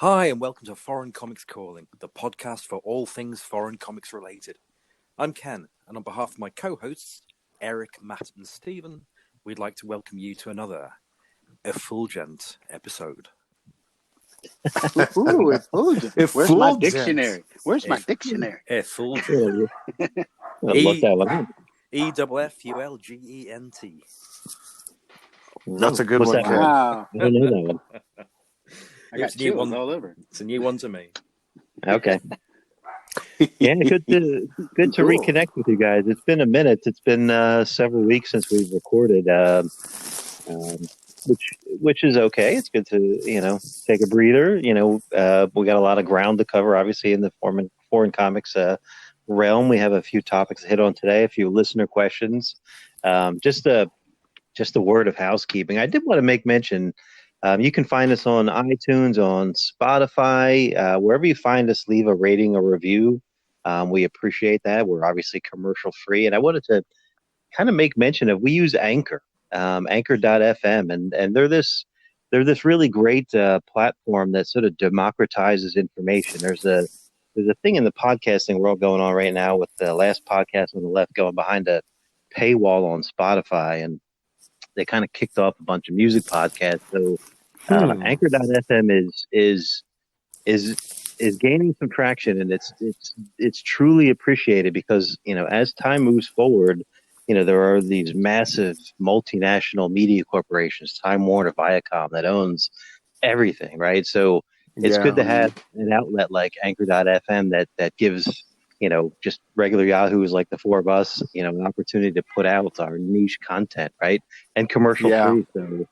Hi, and welcome to Foreign Comics Calling, the podcast for all things foreign comics related. I'm Ken, and on behalf of my co-hosts, Eric, Matt, and Stephen, we'd like to welcome you to another effulgent episode. Ooh, effulgent. Where's my dictionary? Effulgent. EFFULGENT. That's a good one, Ken. Wow. I don't know that one. I got chills all over. It's a new one to me. Okay. Yeah, good to Cool. reconnect with you guys. It's been a minute. It's been several weeks since we've recorded, which is okay. It's good to take a breather. We got a lot of ground to cover, obviously, in the foreign comics realm. We have a few topics to hit on today, a few listener questions. Just a word of housekeeping. I did want to make mention. You can find us on iTunes, on Spotify, wherever you find us, leave a rating or review. We appreciate that. We're obviously commercial free. And I wanted to kind of make mention of, we use Anchor, Anchor.fm, and they're this really great platform that sort of democratizes information. There's a thing in the podcasting world going on right now with the last podcast on the left going behind a paywall on Spotify, and they kind of kicked off a bunch of music podcasts. So Anchor.fm is gaining some traction, and it's truly appreciated because, as time moves forward, there are these massive multinational media corporations, Time Warner, Viacom, that owns everything, right? So it's good to have an outlet like Anchor.fm that gives, just regular Yahoos like the four of us, an opportunity to put out our niche content, right? And commercial free. So,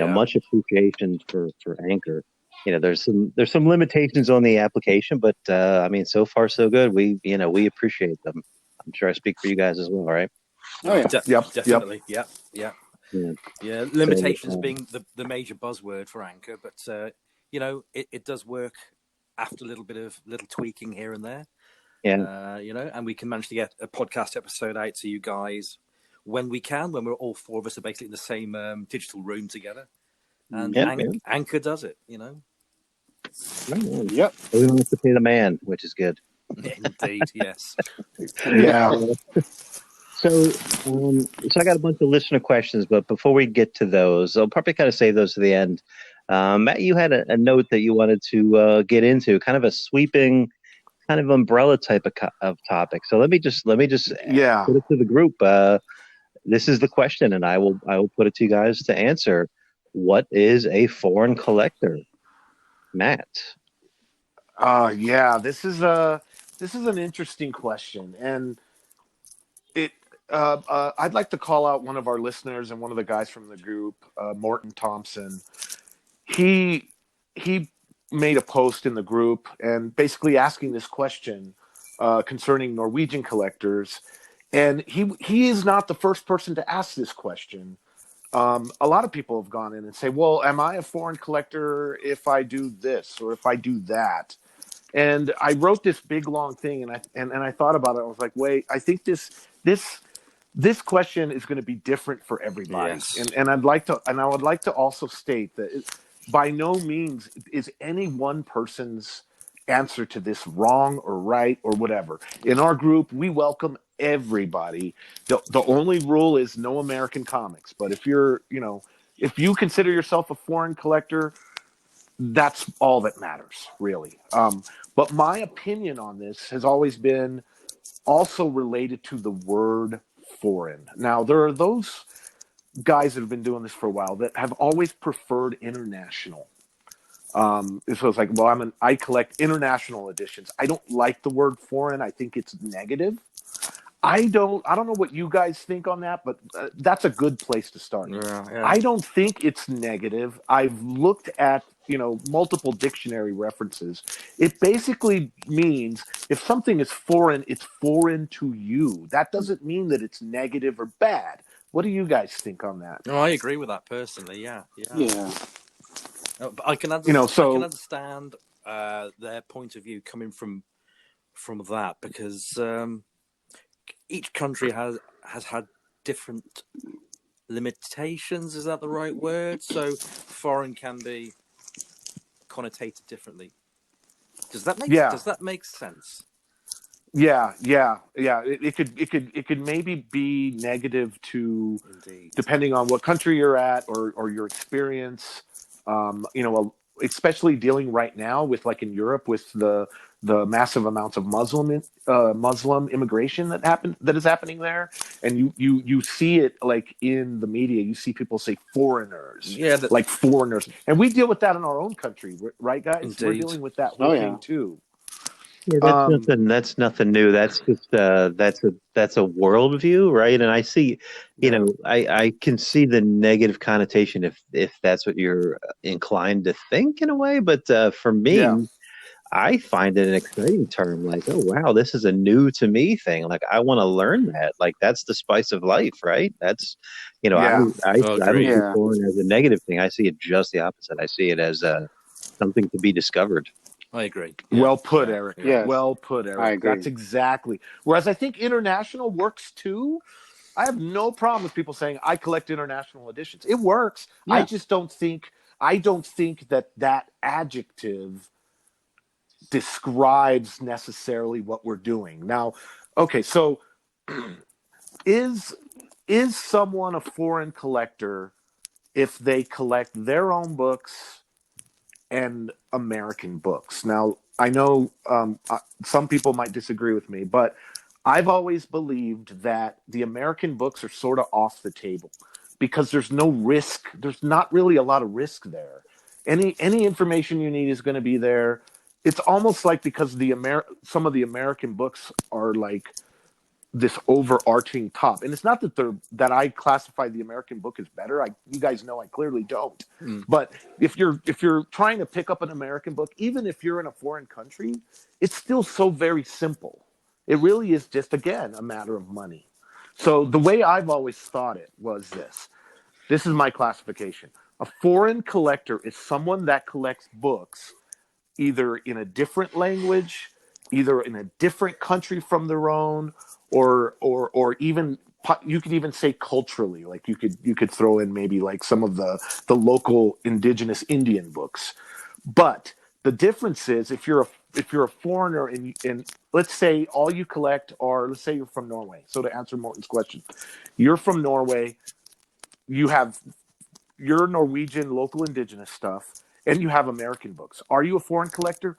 much appreciation for Anchor. There's some limitations on the application, but so far so good. We appreciate them. I'm sure I speak for you guys as well, right? Oh yeah. Definitely. Yep. Yeah. Limitations being the major buzzword for Anchor, but it does work after a little tweaking here and there. Yeah. And we can manage to get a podcast episode out to you guys when we're all four of us are basically in the same digital room together. And Anchor does it, Yep. We don't have to pay the man, which is good. Indeed, yes. Yeah. So I got a bunch of listener questions, but before we get to those, I'll probably kind of save those to the end. Matt, you had a note that you wanted to get into, kind of a sweeping, kind of umbrella type of topic. So let me just put it to the group. This is the question, and I will put it to you guys to answer. What is a foreign collector, Matt? This is an interesting question, and I'd like to call out one of our listeners and one of the guys from the group, Morton Thompson. He made a post in the group and basically asking this question concerning Norwegian collectors, and he is not the first person to ask this question. A lot of people have gone in and say, well, am I a foreign collector if I do this or if I do that? And I wrote this big long thing, and I thought about it. I was like, wait, I think this question is going to be different for everybody. Yes. And I would like to also state that by no means is any one person's answer to this wrong or right or whatever. In our group, we welcome everybody. The only rule is no American comics. But if if you consider yourself a foreign collector, that's all that matters, really. But my opinion on this has always been also related to the word foreign. Now, there are those guys that have been doing this for a while that have always preferred international. So it's like, well, I collect international editions. I don't like the word foreign. I think it's negative. I don't know what you guys think on that, but that's a good place to start. Yeah. I don't think it's negative. I've looked at, multiple dictionary references. It basically means if something is foreign, it's foreign to you. That doesn't mean that it's negative or bad. What do you guys think on that? No, I agree with that personally. Yeah. But I can understand their point of view coming from that, because each country has had different limitations. Is that the right word? So foreign can be connotated differently. Does that make sense? Yeah. It could maybe be negative to, Indeed, depending on what country you're at or your experience. Especially dealing right now with, like, in Europe, with the massive amounts of Muslim immigration that is happening there, and you see it, like, in the media. You see people say foreigners, like foreigners, and we deal with that in our own country, right, guys? Indeed. We're dealing with that whole thing too. Yeah, that's nothing new. That's just that's a worldview, right? And I see, I can see the negative connotation if that's what you're inclined to think in a way. But for me, I find it an exciting term. Like, oh wow, this is a new to me thing. Like, I want to learn that. Like, that's the spice of life, right? That's, I don't see foreign as a negative thing. I see it just the opposite. I see it as something to be discovered. I agree. Well put, Eric. Yes. Well put, Eric. I agree. That's exactly. Whereas I think international works too. I have no problem with people saying I collect international editions. It works. Yeah. I just don't think that adjective describes necessarily what we're doing. Now, okay, so is someone a foreign collector if they collect their own books and American books? Now, I know some people might disagree with me, but I've always believed that the American books are sort of off the table because there's no risk. There's not really a lot of risk there. Any information you need is going to be there. It's almost like, because some of the American books are like this overarching top, and it's not that I classify the American book as better. You guys know I clearly don't. But if you're trying to pick up an American book, even if you're in a foreign country, it's still so very simple. It really is just, again, a matter of money. So the way I've always thought it was this. This is my classification. A foreign collector is someone that collects books either in a different language, either in a different country from their own, or even, you could even say culturally. Like, you could throw in maybe like some of the local indigenous Indian books. But the difference is, if you're a foreigner and let's say all you collect are, let's say you're from Norway. So to answer Morton's question, you're from Norway, you have your Norwegian local indigenous stuff, and you have American books. Are you a foreign collector?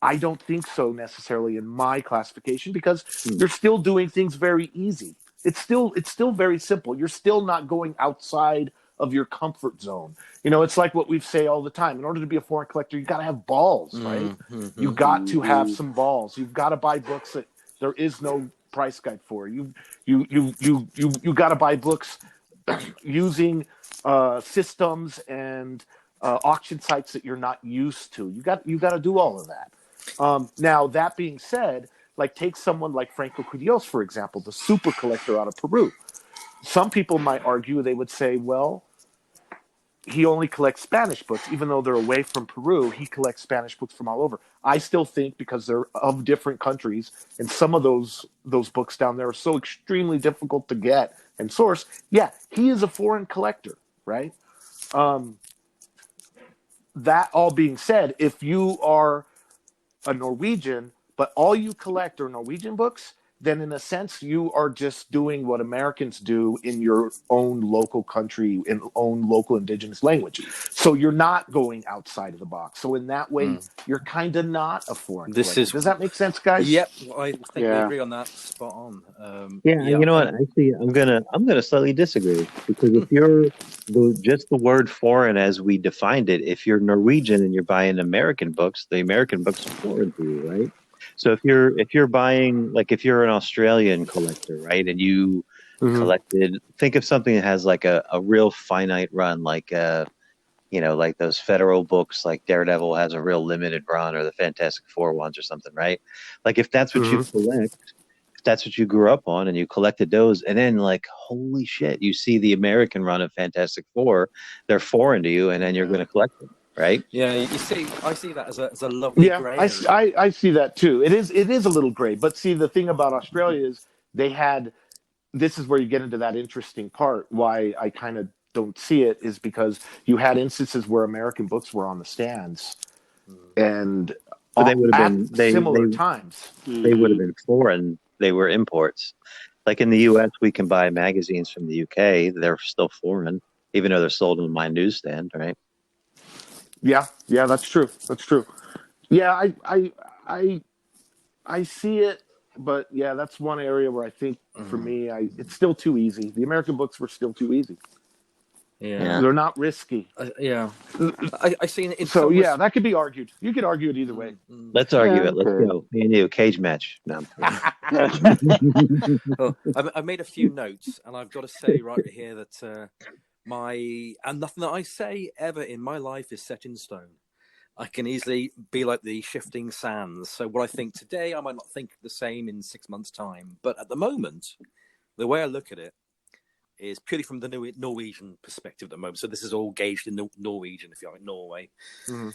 I don't think so necessarily in my classification, because you're still doing things very easy. It's still very simple. You're still not going outside of your comfort zone. It's like what we say all the time. In order to be a foreign collector, you got to have balls, right? You got to have some balls. You've got to buy books that there is no price guide for. You got to buy books using systems and auction sites that you're not used to. You got to do all of that. Now, that being said, like, take someone like Franco Cudillos, for example, the super collector out of Peru. Some people might argue, they would say, well, he only collects Spanish books. Even though they're away from Peru, he collects Spanish books from all over. I still think, because they're of different countries, and some of those books down there are so extremely difficult to get and source, yeah, he is a foreign collector, right? That all being said, if you are a Norwegian, but all you collect are Norwegian books, then in a sense you are just doing what Americans do in your own local country, in own local indigenous language. So you're not going outside of the box. So in that way, you're kind of not a foreign collector. Does that make sense, guys? Yep, I think we agree on that. Spot on. You know what? Actually, I'm gonna slightly disagree, because if you're just the word foreign as we defined it, if you're Norwegian and you're buying American books, the American books are foreign to you, right? So if you're buying, like, if you're an Australian collector, right, and you collected, think of something that has like a real finite run, like like those federal books, like Daredevil has a real limited run, or the Fantastic Four ones or something, right? Like, if that's what you collect, if that's what you grew up on and you collected those, and then, like, holy shit, you see the American run of Fantastic Four, they're foreign to you, and then you're going to collect them. Right. Yeah, I see that as a lovely gray. I see that too. It is a little gray, but see, the thing about Australia is this is where you get into that interesting part. Why I kind of don't see it is because you had instances where American books were on the stands, and but they would have at been similar times. They would have been foreign. They were imports. Like in the U.S., we can buy magazines from the U.K. They're still foreign, even though they're sold on my newsstand, right? Yeah, that's true. That's true. Yeah, I see it, but yeah, that's one area where I think for me, it's still too easy. The American books were still too easy. Yeah. They're not risky. Yeah. I see it. So yeah, that could be argued. You could argue it either way. Let's argue it. Let's go. Me and you, cage match. No. Well, I've made a few notes, and I've got to say right here that and nothing that I say ever in my life is set in stone. I can easily be like the shifting sands. So what I think today, I might not think the same in 6 months' time. But at the moment, the way I look at it is purely from the Norwegian perspective at the moment. So this is all gauged in Norwegian, if you like, Norway. Mm-hmm.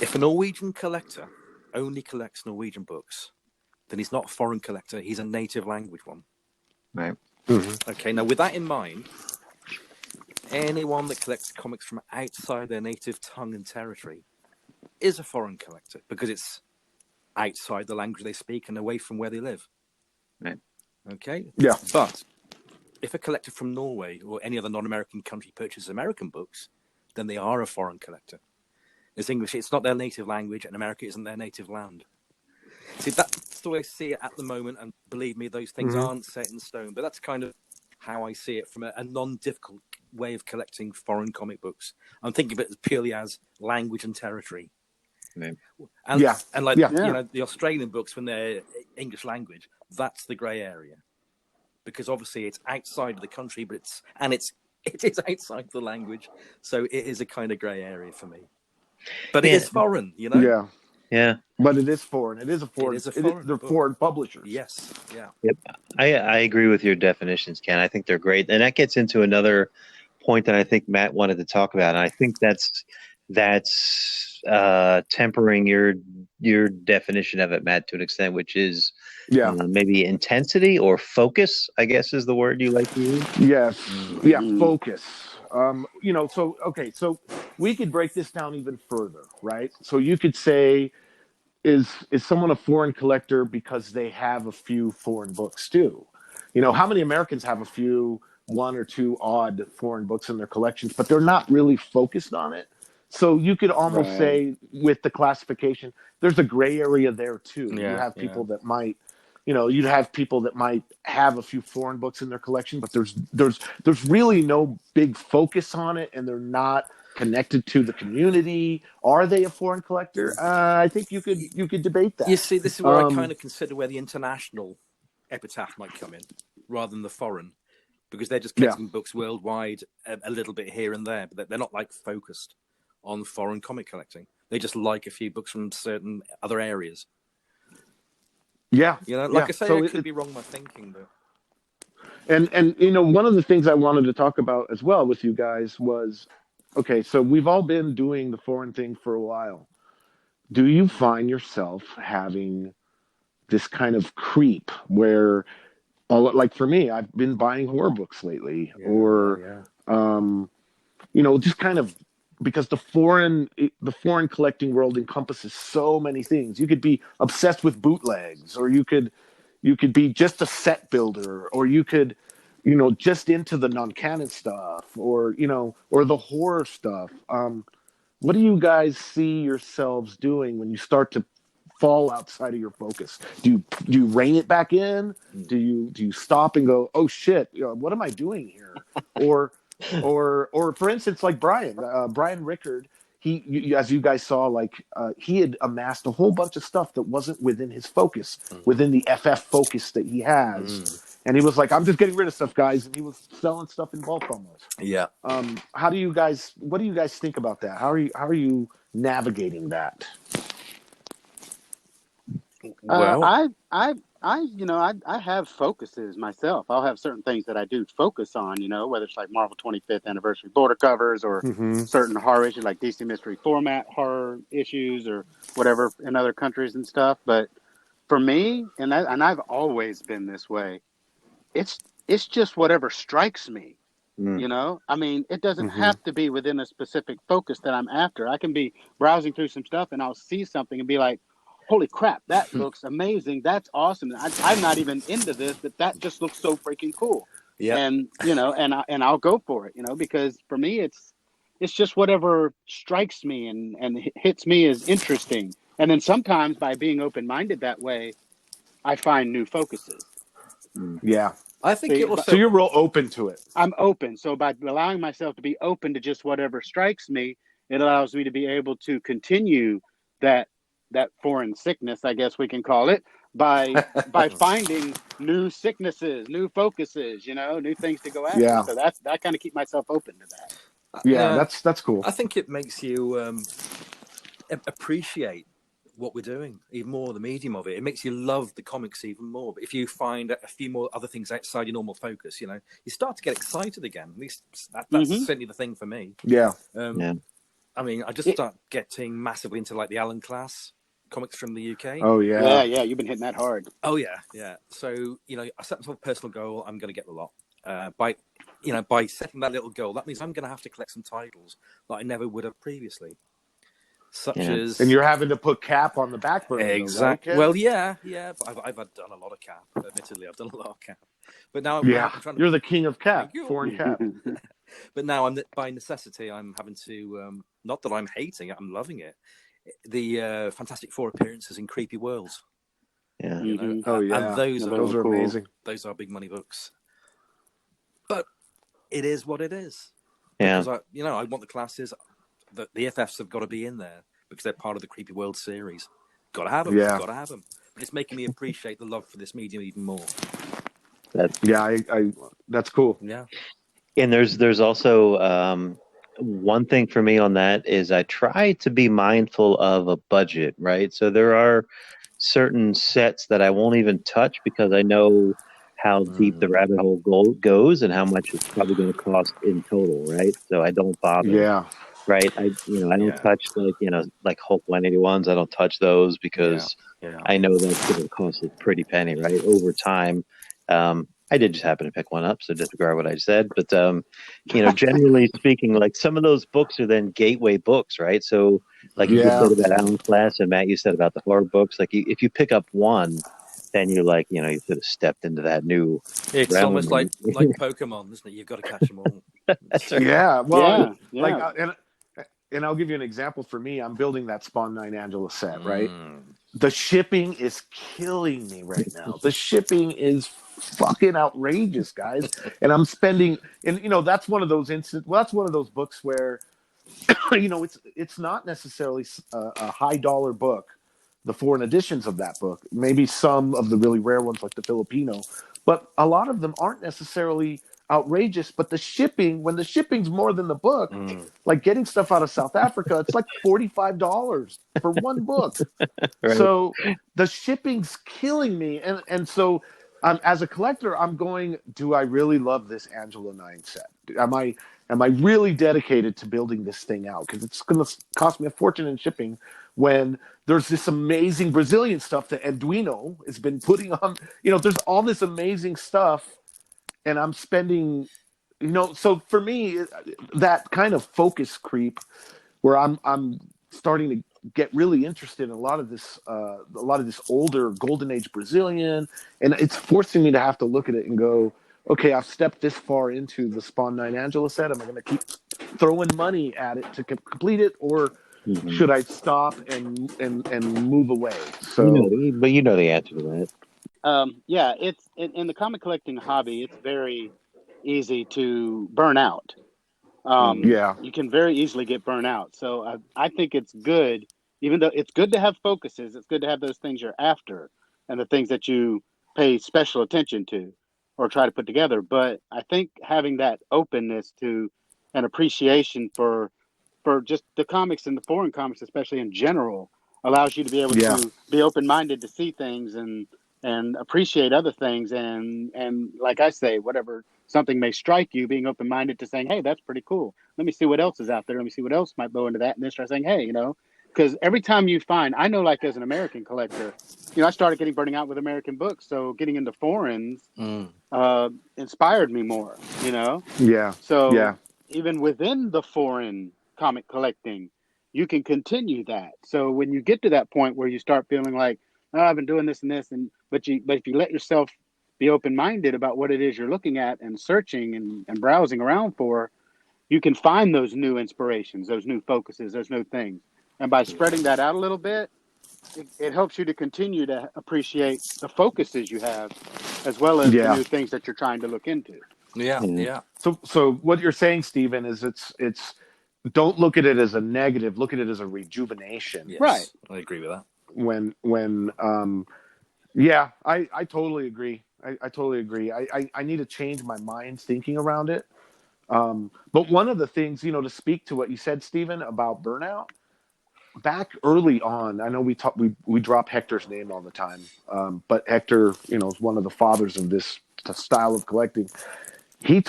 If a Norwegian collector only collects Norwegian books, then he's not a foreign collector. He's a native language one. Right. Mm-hmm. Okay, now with that in mind, anyone that collects comics from outside their native tongue and territory is a foreign collector because it's outside the language they speak and away from where they live. Right. Okay? Yeah. But if a collector from Norway or any other non-American country purchases American books, then they are a foreign collector. It's English, it's not their native language, and America isn't their native land. See, that's the way I see it at the moment, and believe me, those things aren't set in stone, but that's kind of how I see it from a non-difficult way of collecting foreign comic books. I'm thinking of it purely as language and territory. Right. And like you know, the Australian books, when they're English language, that's the grey area, because obviously it's outside of the country, but it is outside the language, so it is a kind of grey area for me. But it is foreign, you know. Yeah. But it is foreign. It is a foreign. They're foreign publishers. Yes. Yeah. Yep. I agree with your definitions, Ken. I think they're great, and that gets into another point that I think Matt wanted to talk about, and I think that's tempering your definition of it, Matt, to an extent, which is maybe intensity or focus, I guess is the word you like to use. Yes. Yeah, focus. So we could break this down even further, right? So you could say, is someone a foreign collector because they have a few foreign books too? You know, how many Americans have one or two odd foreign books in their collections, but they're not really focused on it? So you could almost say with the classification, there's a gray area there too. You have people that might, you'd have people that might have a few foreign books in their collection, but there's really no big focus on it, and they're not connected to the community. Are they a foreign collector? I think you could debate that. You see, this is where I kind of consider where the international epitaph might come in, rather than the foreign, because they're just collecting books worldwide, a little bit here and there, but they're not like focused on foreign comic collecting. They just like a few books from certain other areas. Yeah. I say, so I could be wrong in my thinking, but. And one of the things I wanted to talk about as well with you guys was, okay, so we've all been doing the foreign thing for a while. Do you find yourself having this kind of creep where, like for me, I've been buying horror books lately, just kind of, because the foreign collecting world encompasses so many things. You could be obsessed with bootlegs, or you could be just a set builder, or you could, just into the non-canon stuff, or the horror stuff. What do you guys see yourselves doing when you start to fall outside of your focus? Do you rein it back in? Do you stop and go, oh shit, what am I doing here? Or for instance, like Brian Rickard, he as you guys saw, he had amassed a whole bunch of stuff that wasn't within his focus, within the FF focus that he has. And he was like, I'm just getting rid of stuff, guys. And he was selling stuff in bulk almost. Yeah. What do you guys think about that? How are you navigating that? Well, I have focuses myself. I'll have certain things that I do focus on, whether it's like Marvel 25th anniversary border covers, or certain horror issues like DC Mystery Format horror issues, or whatever in other countries and stuff. But for me, and I've always been this way, it's just whatever strikes me. You know, I mean, it doesn't have to be within a specific focus that I'm after. I can be browsing through some stuff and I'll see something and be like, holy crap, that looks amazing. That's awesome. I'm not even into this, but that just looks so freaking cool. Yeah. And, you know, and I'll go for it, you know, because for me, it's just whatever strikes me and hits me as interesting. And then sometimes by being open-minded that way, I find new focuses. Yeah. I think it also. So you're real open to it. I'm open. So by allowing myself to be open to just whatever strikes me, it allows me to be able to continue that foreign sickness, I guess we can call it, by finding new sicknesses, new focuses, you know, new things to go after. Yeah. So that kind of keep myself open to that. Yeah, that's cool. I think it makes you appreciate what we're doing even more, the medium of it. It makes you love the comics even more. But if you find a few more other things outside your normal focus, you know, you start to get excited again. At least that's certainly the thing for me. Yeah. I mean, I just start getting massively into like the Alan Class comics from the UK. Oh yeah. Yeah, you've been hitting that hard. Oh yeah. So, you know, I set myself a personal goal. I'm going to get the lot. By setting that little goal, that means I'm going to have to collect some titles that I never would have previously. Such as, and you're having to put Cap on the back burner. Exactly. Right, well, yeah. But I've done a lot of Cap. Admittedly, I've done a lot of Cap. But now, yeah, I'm trying to, you're the king of Cap, foreign Cap. But now, by necessity, I'm having to. Not that I'm hating it; I'm loving it. The Fantastic Four appearances in Creepy Worlds. Yeah. You know? Oh yeah, and those are cool. amazing. Those are big money books. But it is what it is. Yeah. Because I want the classes. The FFs have got to be in there because they're part of the Creepy World series. Got to have them. Yeah. Got to have them. It's making me appreciate the love for this medium even more. That's cool. Yeah. And there's also one thing for me on that is I try to be mindful of a budget, right? So there are certain sets that I won't even touch because I know how deep the rabbit hole goes and how much it's probably going to cost in total, right? So I don't bother. Yeah. Right. I don't touch like Hulk 181s. I don't touch those because I know that's going to cost a pretty penny, right? Over time. I did just happen to pick one up, so disregard what I said. But generally speaking, like some of those books are then gateway books, right? So like you said about Alan Class and Matt, you said about the horror books. Like if you pick up one, then you're like, you sort of stepped into that new. It's realm. Almost like Pokemon, isn't it? You've got to catch them all. That's right. Yeah. Well, like and I'll give you an example. For me, I'm building that Spawn 9 Angela set, right? The shipping is killing me right now. The shipping is fucking outrageous, guys. And I'm spending, and that's one of those that's one of those books where, it's not necessarily a high dollar book, the foreign editions of that book, maybe some of the really rare ones like the Filipino, but a lot of them aren't necessarily outrageous. But the shipping, when the shipping's more than the book, like getting stuff out of South Africa, it's like $45 for one book. Right. So the shipping's killing me. And so as a collector, I'm going, do I really love this Angela 9 set? Am I really dedicated to building this thing out? Because it's going to cost me a fortune in shipping when there's this amazing Brazilian stuff that Arduino has been putting on. There's all this amazing stuff, and I'm spending, so for me, that kind of focus creep where I'm starting to get really interested in a lot of this older Golden Age Brazilian, and it's forcing me to have to look at it and go, okay, I've stepped this far into the Spawn 9 Angela set. Am I going to keep throwing money at it to complete it, or should I stop and move away? So, but the answer to that. It's in the comic collecting hobby. It's very easy to burn out. You can very easily get burnt out. So I think it's good, even though it's good to have focuses. It's good to have those things you're after and the things that you pay special attention to or try to put together. But I think having that openness to an appreciation for just the comics and the foreign comics, especially in general, allows you to be able to be open-minded to see things and appreciate other things. And like I say, whatever something may strike you, being open-minded to saying, hey, that's pretty cool. Let me see what else is out there. Let me see what else might go into that. And then start saying, hey, because every time you find, I know, like as an American collector, I started getting burning out with American books. So getting into foreigns, inspired me more, you know? Yeah. So Yeah. even within the foreign comic collecting, you can continue that. So when you get to that point where you start feeling like, oh, I've been doing this and this, but if you let yourself be open minded about what it is you're looking at and searching and browsing around for, you can find those new inspirations, those new focuses, those new things. And by spreading that out a little bit, it helps you to continue to appreciate the focuses you have, as well as the Yeah. new things that you're trying to look into. Yeah. So what you're saying, Stephen, is it's don't look at it as a negative. Look at it as a rejuvenation. Yes, right. I agree with that. Yeah, I totally agree. I totally agree. I need to change my mind thinking around it. But one of the things, to speak to what you said, Stephen, about burnout, back early on, I know we drop Hector's name all the time, but Hector, is one of the fathers of this style of collecting. He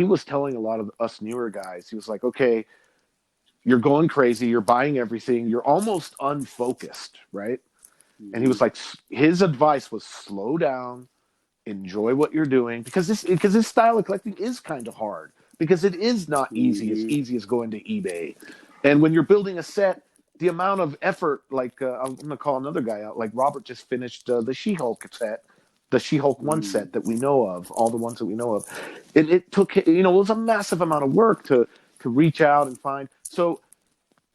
was telling a lot of us newer guys, he was like, okay, you're going crazy, you're buying everything, you're almost unfocused, right? And he was like, his advice was slow down, enjoy what you're doing, because this style of collecting is kind of hard, because it is not easy as going to eBay. And when you're building a set, the amount of effort, like I'm going to call another guy out, like Robert just finished the She-Hulk set, the She-Hulk 1 set that we know of, all the ones that we know of. It took, it was a massive amount of work to reach out and find. So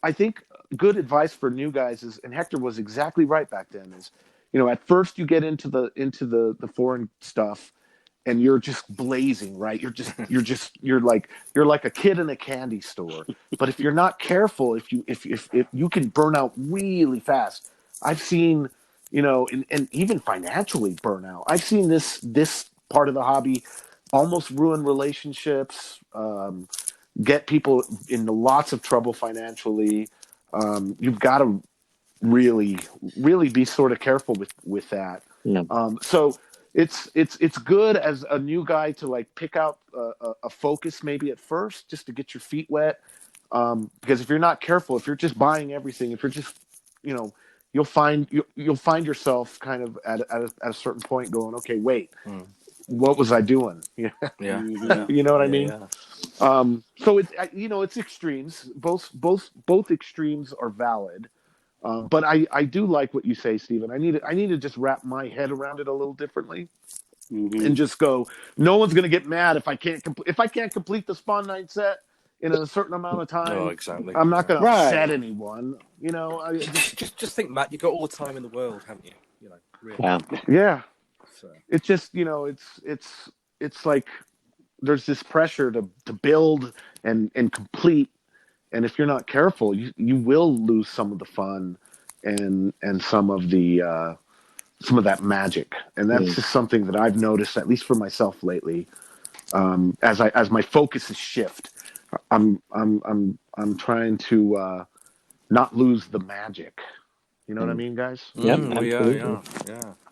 I think good advice for new guys is, and Hector was exactly right back then, is, at first you get into the foreign stuff and you're just blazing, right? You're like a kid in a candy store. But if you're not careful, if you can burn out really fast. I've seen, and even financially burn out. I've seen this part of the hobby almost ruin relationships, get people into lots of trouble financially. You've got to really, really be sort of careful with that. Yeah. So it's good as a new guy to like pick out a focus maybe at first, just to get your feet wet. Because if you're not careful, if you're just buying everything, if you're just, you'll find yourself kind of at a certain point going, okay, wait, what was I doing? Yeah. You know what I mean? Yeah. So it's extremes. Both extremes are valid. But I do like what you say, Stephen. I need to just wrap my head around it a little differently, and just go. No one's going to get mad if I can't complete the Spawn Night set in a certain amount of time. Oh, exactly. I'm not going to upset anyone. Just think, Matt. You've got all the time in the world, haven't you? Really. Yeah. So. It's just it's like there's this pressure to build and complete. And if you're not careful, you will lose some of the fun and some of that magic. And that's just something that I've noticed, at least for myself lately. As my focuses shift, I'm trying to not lose the magic. You know what I mean, guys? Yeah, Yeah.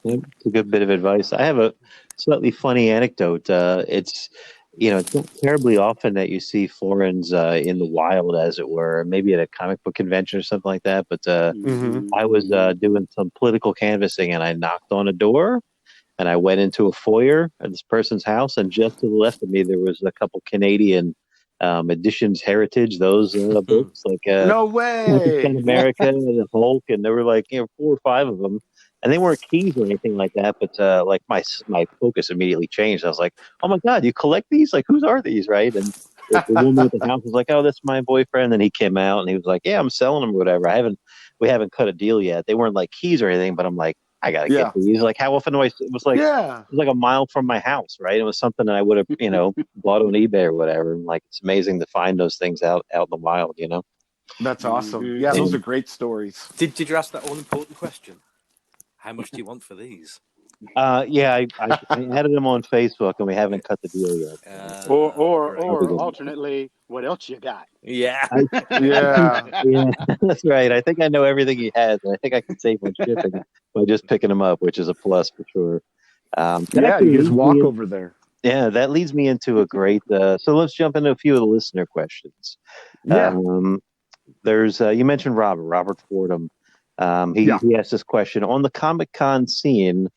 It's a good bit of advice. I have a slightly funny anecdote. It's not terribly often that you see foreigns in the wild, as it were, maybe at a comic book convention or something like that. But I was doing some political canvassing, and I knocked on a door, and I went into a foyer at this person's house, and just to the left of me, there was a couple Canadian editions heritage, those books, like no way, Captain America and the Hulk, and there were like 4 or 5 of them, and they weren't keys or anything like that. But like my focus immediately changed. I was like, "Oh my God, you collect these? Like, whose are these?" Right? And the woman at the house was like, "Oh, that's my boyfriend." And he came out and he was like, "Yeah, I'm selling them or whatever. We haven't cut a deal yet. They weren't like keys or anything, but I'm like, I gotta get these. Like, how often do I? It was like a mile from my house, right? It was something that I would have, bought on eBay or whatever. And like, it's amazing to find those things out in the wild, That's awesome. Yeah, those are great stories. Did you ask that all important question? How much do you want for these? Yeah, I added them on Facebook, and we haven't cut the deal yet. Or alternately, what else you got? Yeah. Yeah, that's right. I think I know everything he has, and I think I can save on shipping by just picking them up, which is a plus for sure. You just walk over there. Yeah, that leads me into a great. So let's jump into a few of the listener questions. Yeah. There's you mentioned Robert Fordham. He asked this question on the Comic Con scene.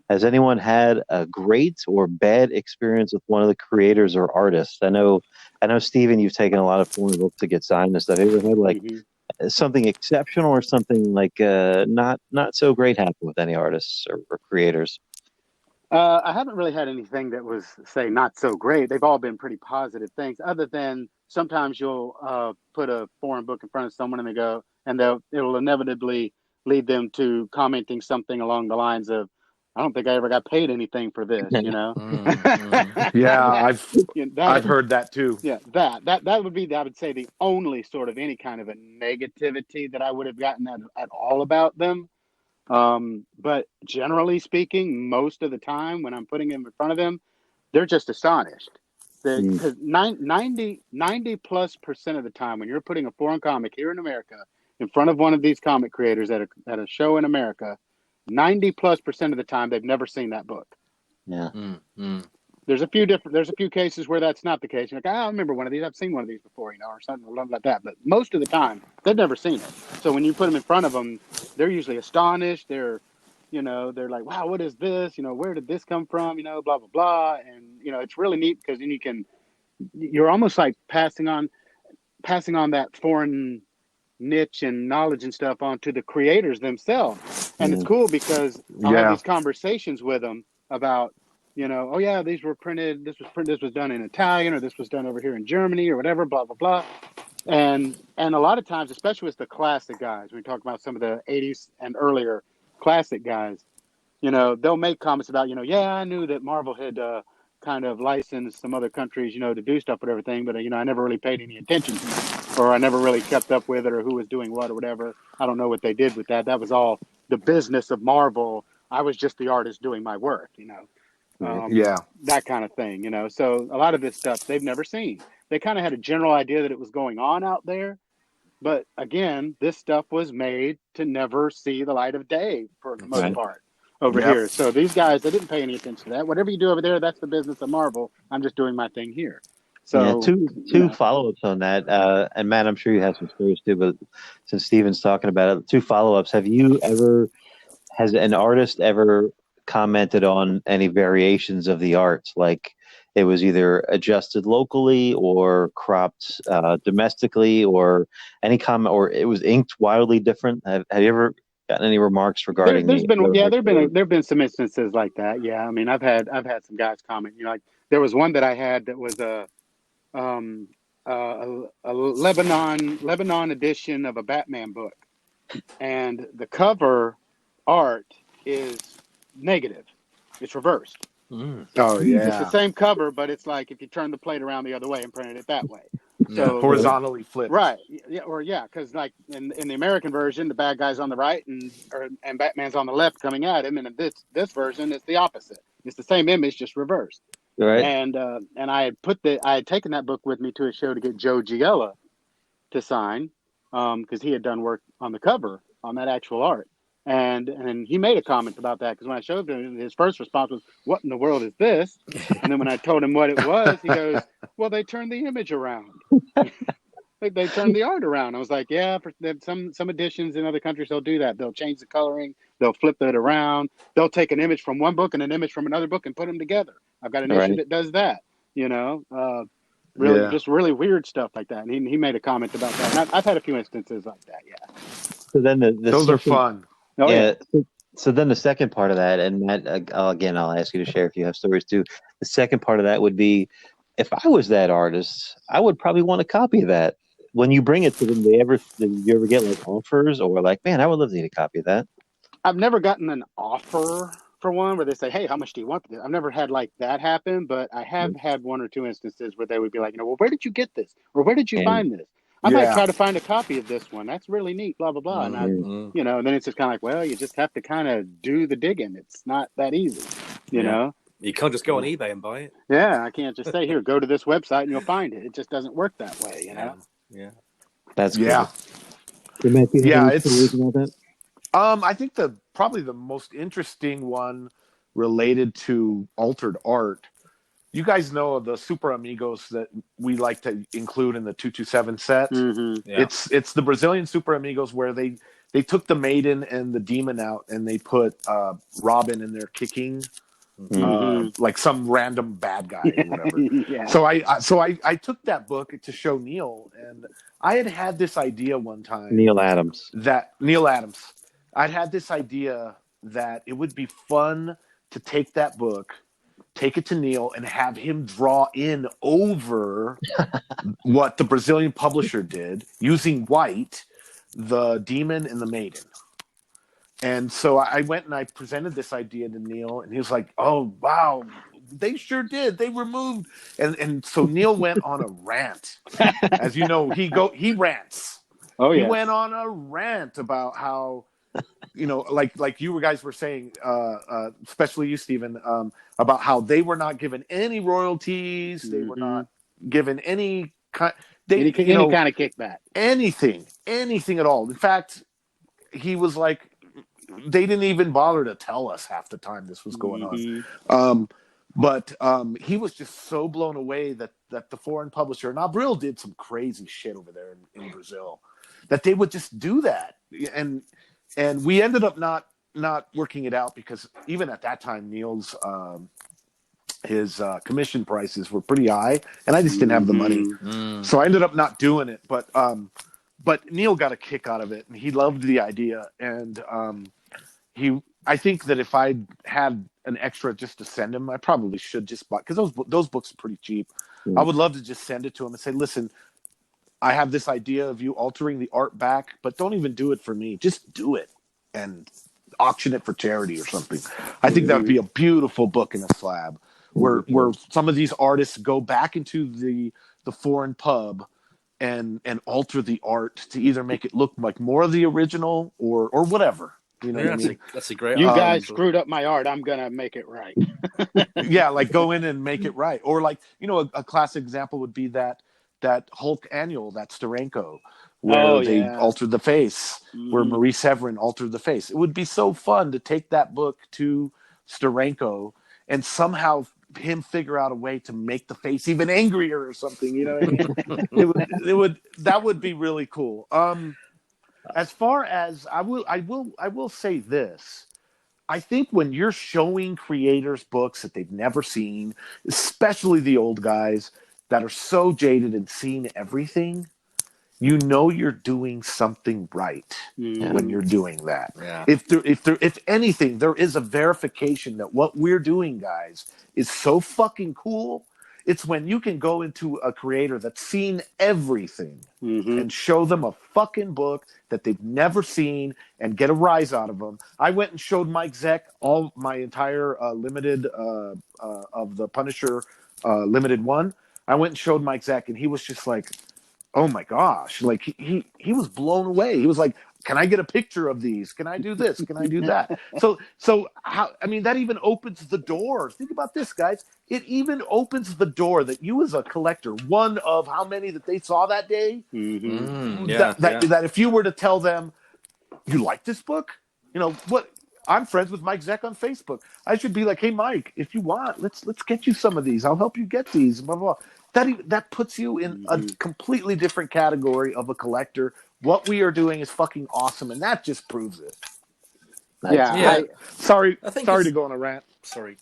Has anyone had a great or bad experience with one of the creators or artists? I know, Steven, you've taken a lot of foreign books to get signed and stuff. Have you ever had like something exceptional or something like not so great happen with any artists or creators? I haven't really had anything that was, say, not so great. They've all been pretty positive things, other than sometimes you'll put a foreign book in front of someone and they go, and it'll inevitably lead them to commenting something along the lines of, I don't think I ever got paid anything for this, you know? Yeah, I've that, heard that too. Yeah, that would be, I would say, the only sort of any kind of a negativity that I would have gotten at all about them. But generally speaking, most of the time when I'm putting them in front of them, they're just astonished. Because 90+% of the time when you're putting a foreign comic here in America in front of one of these comic creators at a show in America, 90+% of the time they've never seen that book. Yeah. There's a few cases where that's not the case. You're like, I remember one of these. I've seen one of these before, or something like that. But most of the time, they've never seen it. So when you put them in front of them, they're usually astonished. They're like, wow, what is this? Where did this come from? Blah, blah, blah. And, it's really neat because then you're almost like passing on that foreign niche and knowledge and stuff onto the creators themselves. And it's cool because I'll have these conversations with them about, oh yeah, this was done in Italian, or this was done over here in Germany, or whatever, blah, blah, blah. And a lot of times, especially with the classic guys, when we talk about some of the 80s and earlier classic guys, they'll make comments about, yeah, I knew that Marvel had kind of licensed some other countries, to do stuff with everything, but, I never really paid any attention to it, or I never really kept up with it, or who was doing what or whatever. I don't know what they did with that. That was all the business of Marvel. I was just the artist doing my work, that kind of thing, So a lot of this stuff they've never seen. They kind of had a general idea that it was going on out there. But again, this stuff was made to never see the light of day for the most part over here. So these guys, they didn't pay any attention to that. Whatever you do over there, that's the business of Marvel. I'm just doing my thing here. So two follow-ups on that. And Matt, I'm sure you have some stories too, but since Steven's talking about it, 2 follow-ups. Has an artist ever commented on any variations of the art? Like it was either adjusted locally or cropped domestically, or any comment, or it was inked wildly different. Have you ever gotten any remarks regarding? There've been some instances like that. Yeah, I mean, I've had some guys comment. Like there was one that I had that was a Lebanon edition of a Batman book, and the cover art is negative. It's reversed. Oh yeah, it's the same cover, but it's like if you turn the plate around the other way and printed it that way. So horizontally flipped. Right. Yeah, because like in the American version, the bad guy's on the right and Batman's on the left coming at him, and in this version, it's the opposite. It's the same image, just reversed. Right. And I had taken that book with me to a show to get Joe Giella to sign, because he had done work on the cover on that actual art. And he made a comment about that, because when I showed him, his first response was, "What in the world is this?" And then when I told him what it was, he goes, "Well, they turned the image around. they turned the art around." I was like, "Yeah, for some editions in other countries, they'll do that. They'll change the coloring, they'll flip it around, they'll take an image from one book and an image from another book and put them together. I've got an issue that does that, just really weird stuff like that." And he made a comment about that. And I've had a few instances like that. Yeah. So then those are fun. Oh, yeah. So then the second part of that, and Matt, again, I'll ask you to share if you have stories too. The second part of that would be, if I was that artist, I would probably want a copy of that. When you bring it to them, did you ever get like offers, or like, man, I would love to get a copy of that? I've never gotten an offer for one where they say, "Hey, how much do you want this?" I've never had like that happen, but I have had 1 or 2 instances where they would be like, "Well, where did you get this? Or where did you find this? I might try to find a copy of this one. That's really neat, blah, blah, blah." And and then it's just kind of like, well, you just have to kind of do the digging. It's not that easy, you know? You can't just go on eBay and buy it. Yeah, I can't just say, "Here, go to this website and you'll find it." It just doesn't work that way, you know? Yeah. That's cool. Yeah. It's I think probably the most interesting one related to altered art. You guys know the Super Amigos that we like to include in the 227 sets. Mm-hmm. Yeah. It's the Brazilian Super Amigos where they they took the Maiden and the Demon out, and they put Robin in there kicking like some random bad guy or whatever. Yeah. So I took that book to show Neil, and I had this idea one time. Neil Adams. I'd had this idea that it would be fun to take that book, take it to Neil, and have him draw in over what the Brazilian publisher did using white, the Demon and the Maiden. And so I went and I presented this idea to Neil, and he was like, "Oh wow, they sure did. They removed." And so Neil went on a rant. As you know, he rants. Oh yeah. He went on a rant about how, like you guys were saying, especially you, Stephen, about how they were not given any royalties. They were not given any kind. Any kind of kickback. Anything at all. In fact, he was like, they didn't even bother to tell us half the time this was going on. But he was just so blown away that the foreign publisher, and Abril did some crazy shit over there in Brazil, that they would just do that. And we ended up not working it out, because even at that time, Neil's his commission prices were pretty high, and I just didn't have the money. So I ended up not doing it. But Neil got a kick out of it, and he loved the idea. And I think that if I had an extra just to send him, I probably should just buy, because those books are pretty cheap. I would love to just send it to him and say, "Listen, I have this idea of you altering the art back, but don't even do it for me. Just do it and auction it for charity or something." I think that would be a beautiful book in a slab, where some of these artists go back into the foreign pub and alter the art to either make it look like more of the original or whatever. You know what I mean? That's a great. You guys screwed up my art. I'm gonna make it right. Yeah, like go in and make it right. Or like, a classic example would be that Hulk annual, that Steranko, where they altered the face, where Marie Severin altered the face. It would be so fun to take that book to Steranko and somehow him figure out a way to make the face even angrier or something. You know what I mean? That would be really cool. As far as I will say this. I think when you're showing creators books that they've never seen, especially the old guys that are so jaded and seen everything, you're doing something right when you're doing that. Yeah. If anything, there is a verification that what we're doing, guys, is so fucking cool. It's when you can go into a creator that's seen everything and show them a fucking book that they've never seen and get a rise out of them. I went and showed Mike Zeck all my entire limited of the Punisher limited one. I went and showed Mike Zeck, and he was just like, "Oh my gosh!" Like he was blown away. He was like, "Can I get a picture of these? Can I do this? Can I do that?" So how? I mean, that even opens the door. Think about this, guys. It even opens the door that you, as a collector, one of how many that they saw that day, that if you were to tell them, "You like this book?" What? I'm friends with Mike Zeck on Facebook. I should be like, "Hey, Mike, if you want, let's get you some of these. I'll help you get these." Blah blah. That puts you in a completely different category of a collector. What we are doing is fucking awesome, and that just proves it. Yeah. Sorry to go on a rant. Sorry.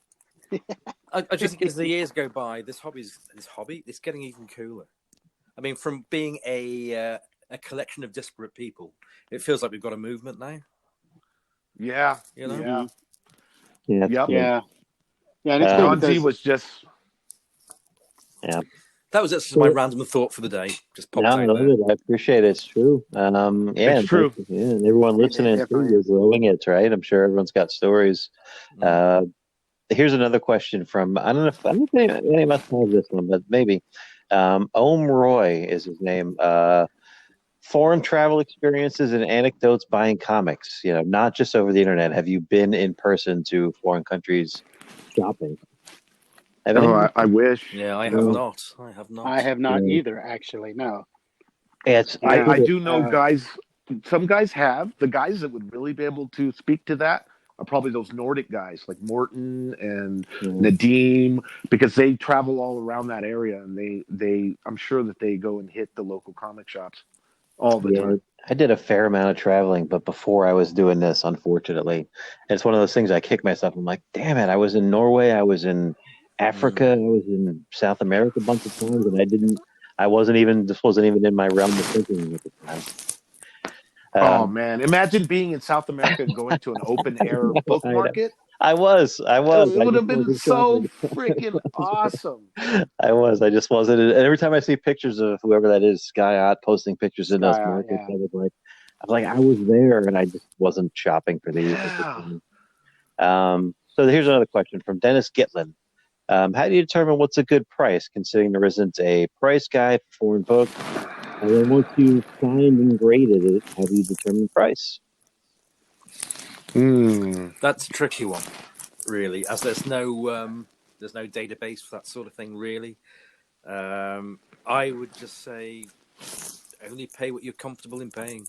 I just think as the years go by, this hobby it's getting even cooler. I mean, from being a collection of disparate people, it feels like we've got a movement now. Yeah. Yeah. Yeah. And it's John Z was just. Yeah. That was just my random thought for the day. Just popped out there. I appreciate it. It's true. It's true. And everyone listening is loving it, right? I'm sure everyone's got stories. Here's another question from, I don't know if any of us know this one, but maybe. Ohm Roy is his name. Foreign travel experiences and anecdotes buying comics, not just over the internet. Have you been in person to foreign countries shopping? I wish. Yeah, I have not. I have not either, actually. No. I do know guys. Some guys have. The guys that would really be able to speak to that are probably those Nordic guys like Morton and Nadim, because they travel all around that area, and they I'm sure that they go and hit the local comic shops. all the time. I did a fair amount of traveling, but before I was doing this, unfortunately, it's one of those things I kick myself. I'm like, damn it, I was in Norway, I was in Africa, I was in South America a bunch of times, and this wasn't even in my realm of thinking at the time. Oh man! Imagine being in South America and going to an open air book market. I was. It would have been Wasn't so shopping. freaking awesome. I just wasn't. And every time I see pictures of whoever that is, Sky Ott, posting pictures in those markets, Yeah. I was there, and I just wasn't shopping for these. Yeah. So here's another question from Dennis Gitlin. How do you determine what's a good price, considering there isn't a price guide for foreign books? And then once you've signed and graded it, how do you determine price? That's a tricky one, really, as there's no database for that sort of thing, really. I would just say only pay what you're comfortable in paying.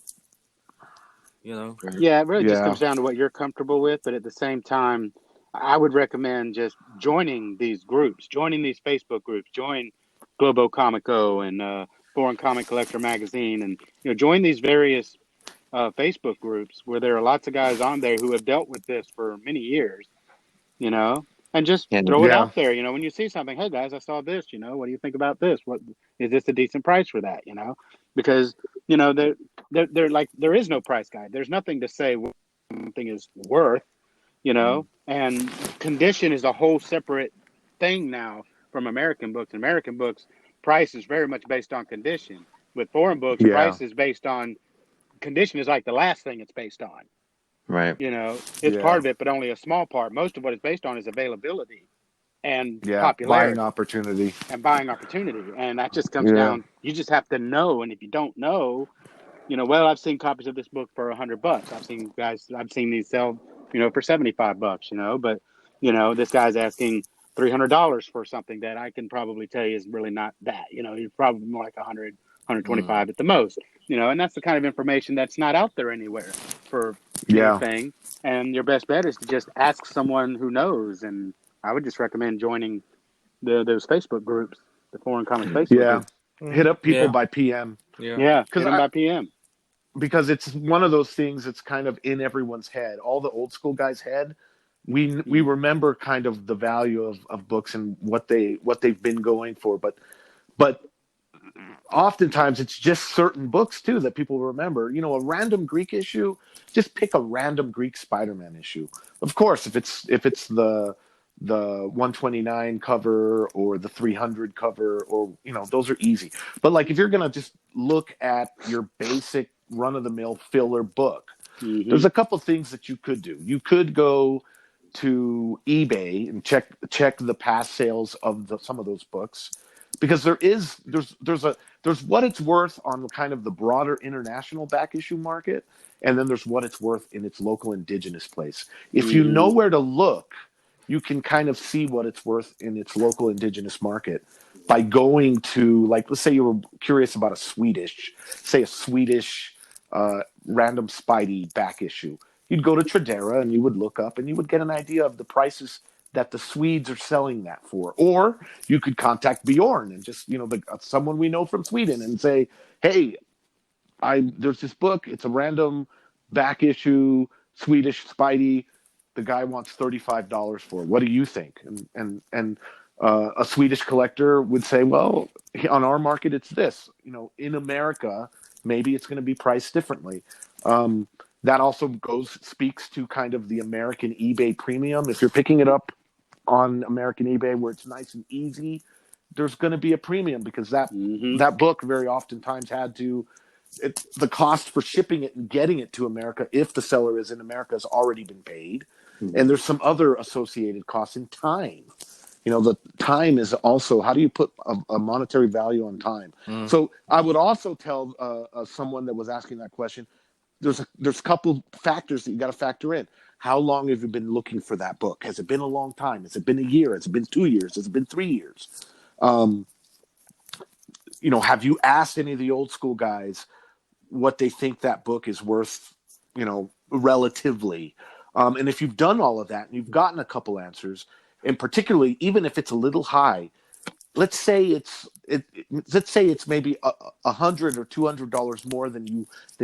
Yeah, it really just comes down to what you're comfortable with. But at the same time, I would recommend just joining these groups, joining these Facebook groups, join Globo Comico and Foreign Comic Collector Magazine, and join these various Facebook groups where there are lots of guys on there who have dealt with this for many years, and just throw it out there. When you see something, hey guys, I saw this. What do you think about this? What is this a decent price for that? Because they're like, there is no price guide. There's nothing to say what something is worth. And condition is a whole separate thing now from American books. And American books, price is very much based on condition. With foreign books, price is based on condition. Is like the last thing it's based on. Right. It's part of it, but only a small part. Most of what it's based on is availability and popularity, buying opportunity, and that just comes down. You just have to know, and if you don't know, well, I've seen copies of this book for $100. I've seen these sell, for $75. But this guy's asking $300 for something that I can probably tell you is really not that. You're probably more like 100, 125 at the most. And that's the kind of information that's not out there anywhere for anything. And your best bet is to just ask someone who knows. And I would just recommend joining those Facebook groups, the Foreign Comics Facebook groups. Hit up people by PM. Hit them by PM. Because it's one of those things that's kind of in everyone's head. All the old school guys' head. We remember kind of the value of books and what they've been going for, but oftentimes it's just certain books too that people remember. A random Greek issue, just pick a random Greek Spider-Man issue. Of course, if it's the 129 cover or the 300 cover, or those are easy. But like if you're gonna just look at your basic run-of-the-mill filler book, there's a couple things that you could do. You could go to eBay and check the past sales of some of those books, because there's what it's worth on kind of the broader international back issue market, and then there's what it's worth in its local indigenous place. If you know where to look, you can kind of see what it's worth in its local indigenous market by going to, like, let's say you were curious about a Swedish random Spidey back issue. You'd go to Tradera and you would look up and you would get an idea of the prices that the Swedes are selling that for. Or you could contact Bjorn and just, someone we know from Sweden, and say, hey, there's this book. It's a random back issue Swedish Spidey. The guy wants $35 for it. What do you think? And a Swedish collector would say, well, on our market, it's this. In America, maybe it's going to be priced differently. That also speaks to kind of the American eBay premium. If you're picking it up on American eBay where it's nice and easy, there's going to be a premium, because that book very oftentimes the cost for shipping it and getting it to America, if the seller is in America, has already been paid. And there's some other associated costs in time. The time is also, how do you put a monetary value on time? So I would also tell someone that was asking that question, there's a couple factors that you got to factor in. How long have you been looking for that book? Has it been a long time? Has it been a year? Has it been 2 years? Has it been 3 years? Have you asked any of the old school guys what they think that book is worth, relatively? And if you've done all of that and you've gotten a couple answers, and particularly even if it's a little high, let's say it's maybe $100 or $200 more than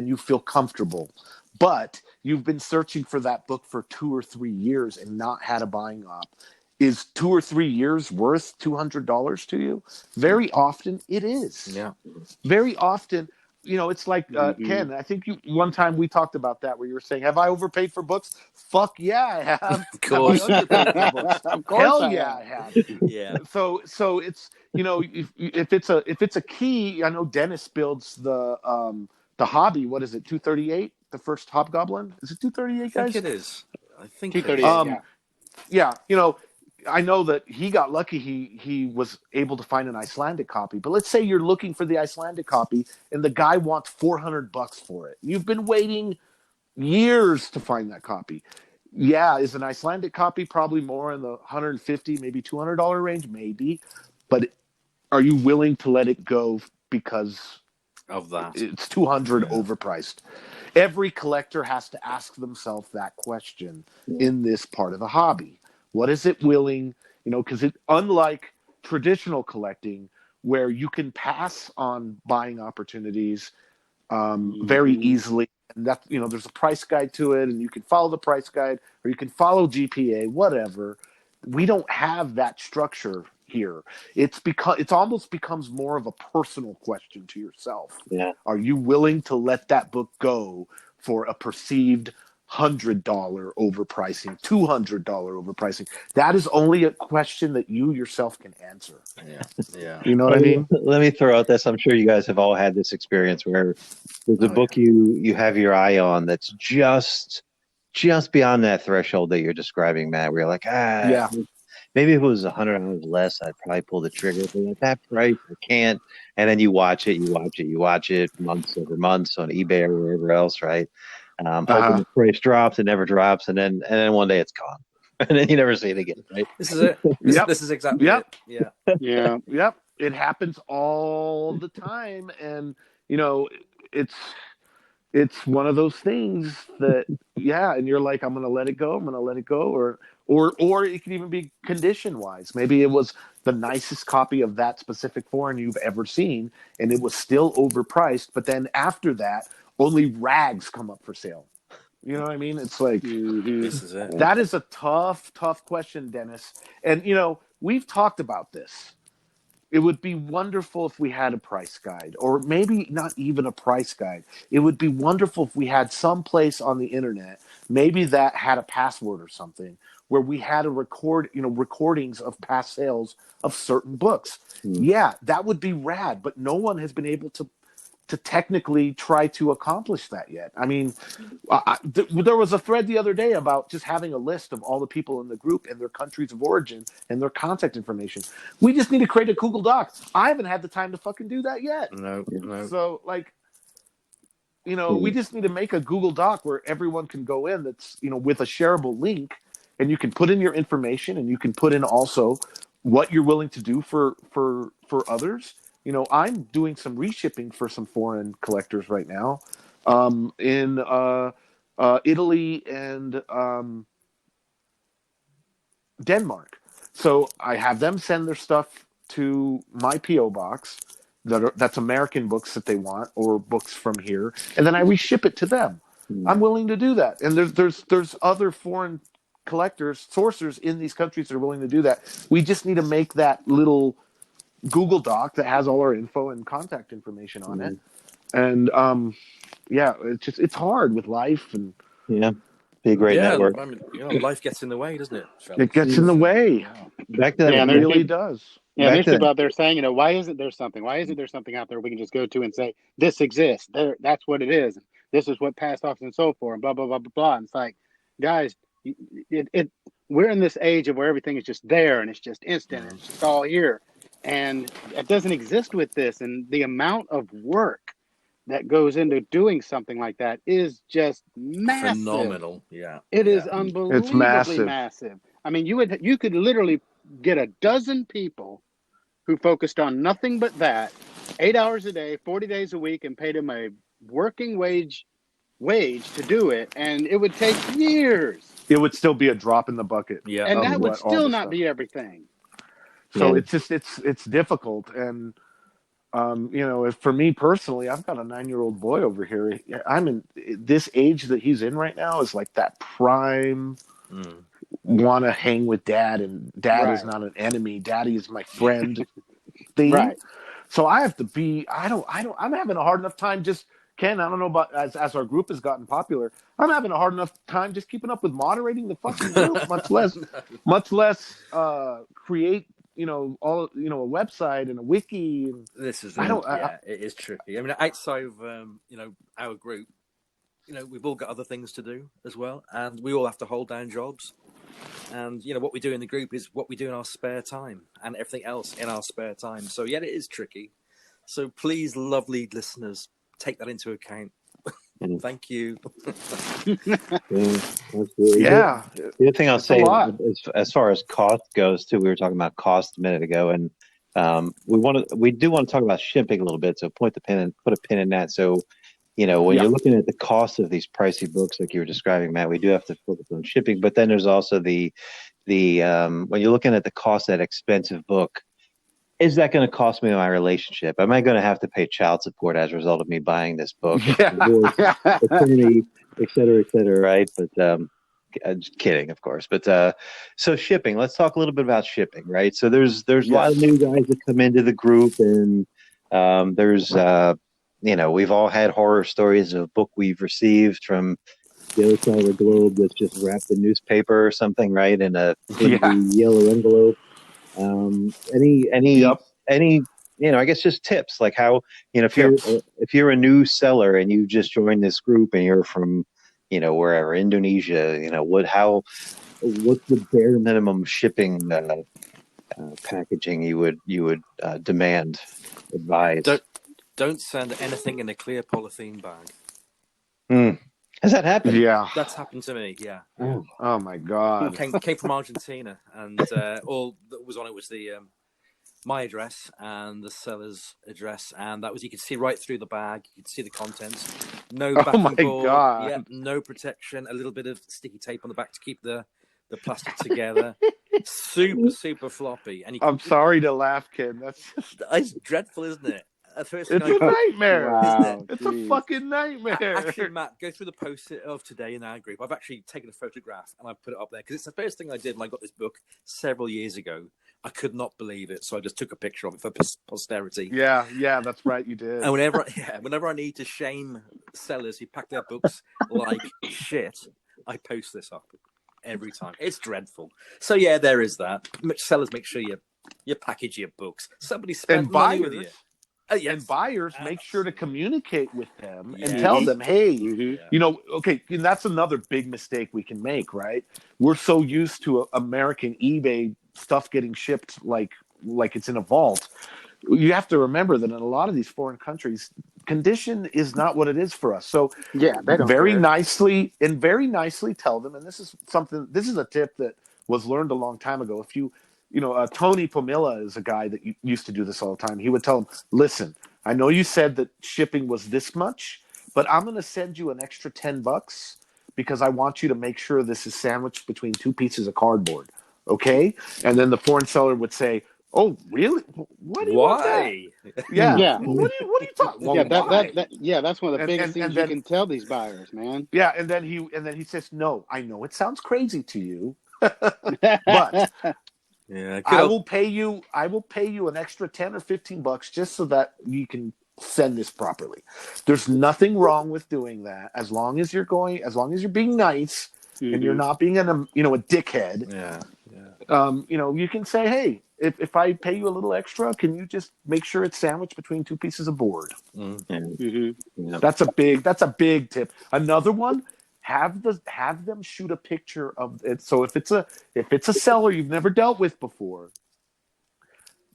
you feel comfortable, but you've been searching for that book for 2 or 3 years and not had a buying op. Is 2 or 3 years worth $200 to you? Very often it is. Yeah. Very often, it's like Ken. I think one time we talked about that where you were saying, "Have I overpaid for books?" Fuck yeah, I have. Of course. Have I underpaid for books? Of course Hell I yeah, have. I have. Yeah. So it's if it's a key. I know Dennis builds the hobby. What is it? 238. The first Hobgoblin. Is it 238, guys? I think it is. I think 238. Yeah. I know that he got lucky. He was able to find an Icelandic copy. But let's say you're looking for the Icelandic copy, and the guy wants $400 for it. You've been waiting years to find that copy. Yeah, is an Icelandic copy probably more in the $150, maybe $200 range? Maybe. But are you willing to let it go because of that? It's $200 overpriced. Every collector has to ask themselves that question in this part of the hobby. What is it willing, because unlike traditional collecting where you can pass on buying opportunities very easily, and that, there's a price guide to it, and you can follow the price guide, or you can follow GPA, whatever. We don't have that structure here. It's almost becomes more of a personal question to yourself. Yeah. Are you willing to let that book go for a perceived $100 overpricing, $200 overpricing? That is only a question that you yourself can answer. Yeah. You know what I mean? Let me throw out this. I'm sure you guys have all had this experience where there's a book you have your eye on that's just beyond that threshold that you're describing, Matt, where you're like, maybe if it was $100 less, I'd probably pull the trigger. But at that price, I can't. And then you watch it months over months on eBay or wherever else, right? Hoping the price drops, it never drops, and then one day it's gone, and then you never see it again, right? This is it. This is exactly it. Yeah. Yep. It happens all the time, and it's one of those things that and you're like, I'm gonna let it go, or it can even be condition wise. Maybe it was the nicest copy of that specific foreign you've ever seen, and it was still overpriced, but then after that only rags come up for sale. You know what I mean? It's like, this is it. That is a tough question, Dennis. And we've talked about this. It would be wonderful if we had a price guide, or maybe not even a price guide. It would be wonderful if we had some place on the internet, maybe that had a password or something, where we had recordings of past sales of certain books. Yeah, that would be rad, but no one has been able to technically try to accomplish that yet. I mean, there was a thread the other day about just having a list of all the people in the group and their countries of origin and their contact information. We just need to create a Google Doc. I haven't had the time to fucking do that yet. No. So, we just need to make a Google Doc where everyone can go in that's, with a shareable link, and you can put in your information, and you can put in also what you're willing to do for others. I'm doing some reshipping for some foreign collectors right now, in Italy and Denmark. So I have them send their stuff to my P.O. box that's American books that they want, or books from here, and then I reship it to them. I'm willing to do that. And there's other foreign collectors, sourcers in these countries that are willing to do that. We just need to make that little Google Doc that has all our info and contact information on it. And it's hard with life, and be a great network. I mean, life gets in the way, doesn't it, fellas? It gets in the way. Back to that, it really does. Yeah, there's people out there saying, why isn't there something? Why isn't there something out there we can just go to and say, this exists? That's what it is. This is what past auctions and so forth, and blah, blah, blah, blah, blah. And it's like, guys, we're in this age of where everything is just there, and it's just instant, and it's just all here. And it doesn't exist with this. And the amount of work that goes into doing something like that is just massive. Phenomenal. Yeah. It is unbelievably It's massive. massive. I mean, you could literally get a dozen people who focused on nothing but that, 8 hours a day, 40 days a week, and paid them a working wage to do it. And it would take years. It would still be a drop in the bucket. Yeah. And that would still not be everything. So it's difficult. And for me personally, I've got a 9-year-old boy over here. I'm in this age that he's in right now is like that prime want to hang with dad, and dad is not an enemy. Daddy is my friend thing. Right. So I have to be. I'm having a hard enough time just. Ken, I don't know about as our group has gotten popular, I'm having a hard enough time just keeping up with moderating the fucking group, much less create a website and a wiki. And this is it is tricky. I mean, outside of our group, we've all got other things to do as well, and we all have to hold down jobs. And what we do in the group is what we do in our spare time, and everything else in our spare time. So it is tricky. So please, lovely listeners, take that into account. Thank you. Yeah. The other thing I'll say, as far as cost goes, too, we were talking about cost a minute ago, and we do want to talk about shipping a little bit. So put a pin in that. So when you're looking at the cost of these pricey books, like you were describing, Matt, we do have to focus on shipping. But then there's also the when you're looking at the cost of that expensive book. Is that going to cost me my relationship? Am I going to have to pay child support as a result of me buying this book? Attorney, et cetera, right? But just kidding, of course. But so shipping. Let's talk a little bit about shipping, right? So there's a lot of new guys that come into the group, and there's we've all had horror stories of a book we've received from the other side of the globe that's just wrapped in newspaper or something, right, in a yellow envelope. Any I guess just tips like how if you're a new seller and you just joined this group and you're from wherever, Indonesia, what's the bare minimum shipping packaging you would demand, advise? Don't send anything in a clear polythene bag. Has that happened? Yeah, that's happened to me. Yeah. Oh my God. Came from Argentina, and all that was on it was the my address and the seller's address, and that was, you could see right through the bag. You could see the contents. No backing board. God. Yeah, no protection. A little bit of sticky tape on the back to keep the plastic together. Super floppy. And I'm sorry to laugh, Ken. It's dreadful, isn't it? It's a nightmare. Wow, it's a fucking nightmare. Actually, Matt, go through the post of today in our group. I've actually taken a photograph and I put it up there because it's the first thing I did when I got this book several years ago. I could not believe it, so I just took a picture of it for posterity. Yeah, that's right, you did. And whenever I need to shame sellers who pack their books like shit, I post this up every time. It's dreadful. So yeah, there is that. Sellers, make sure you package your books. Somebody spent money with you. Yes. And buyers, make sure to communicate with them and tell them, hey, okay, and that's another big mistake we can make, right? We're so used to American eBay stuff getting shipped like it's in a vault. You have to remember that in a lot of these foreign countries, condition is not what it is for us. So they don't very care. nicely tell them, and this is a tip that was learned a long time ago. If you Tony Pomilla is a guy that used to do this all the time. He would tell him, listen, I know you said that shipping was this much, but I'm going to send you an extra $10 because I want you to make sure this is sandwiched between two pieces of cardboard. Okay? And then the foreign seller would say, oh, really? What do you want that? Yeah. What are you talking about? That's one of the biggest things you can tell these buyers, man. Yeah. And then he says, no, I know it sounds crazy to you, but yeah, I will pay you an extra $10 or $15 just so that you can send this properly. There's nothing wrong with doing that as long as you're being nice and you're not being a dickhead. Yeah. You can say, hey, if I pay you a little extra, can you just make sure it's sandwiched between two pieces of board? That's a big tip. Another one, have them shoot a picture of it. So if it's a seller you've never dealt with before,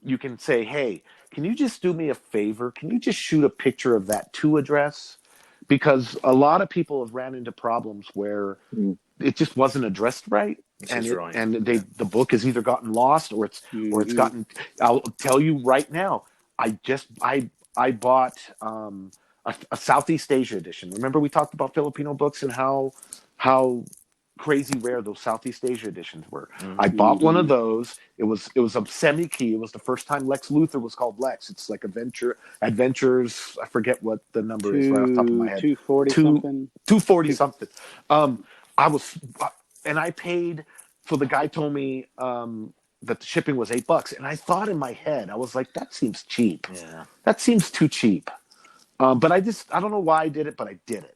you can say, hey, can you just do me a favor? Can you just shoot a picture of that to address? Because a lot of people have ran into problems where it just wasn't addressed right. The book has either gotten lost or it's gotten. I'll tell you right now. I bought a Southeast Asia edition. Remember we talked about Filipino books and how crazy rare those Southeast Asia editions were. I bought one of those. It was a semi-key. It was the first time Lex Luthor was called Lex. It's like Adventures. I forget what the number is right off the top of my head. 240 something. 240 something. I was, and I paid. So the guy told me that the shipping was $8, and I thought in my head, I was like, that seems cheap. Yeah, that seems too cheap. But I don't know why I did it, but I did it.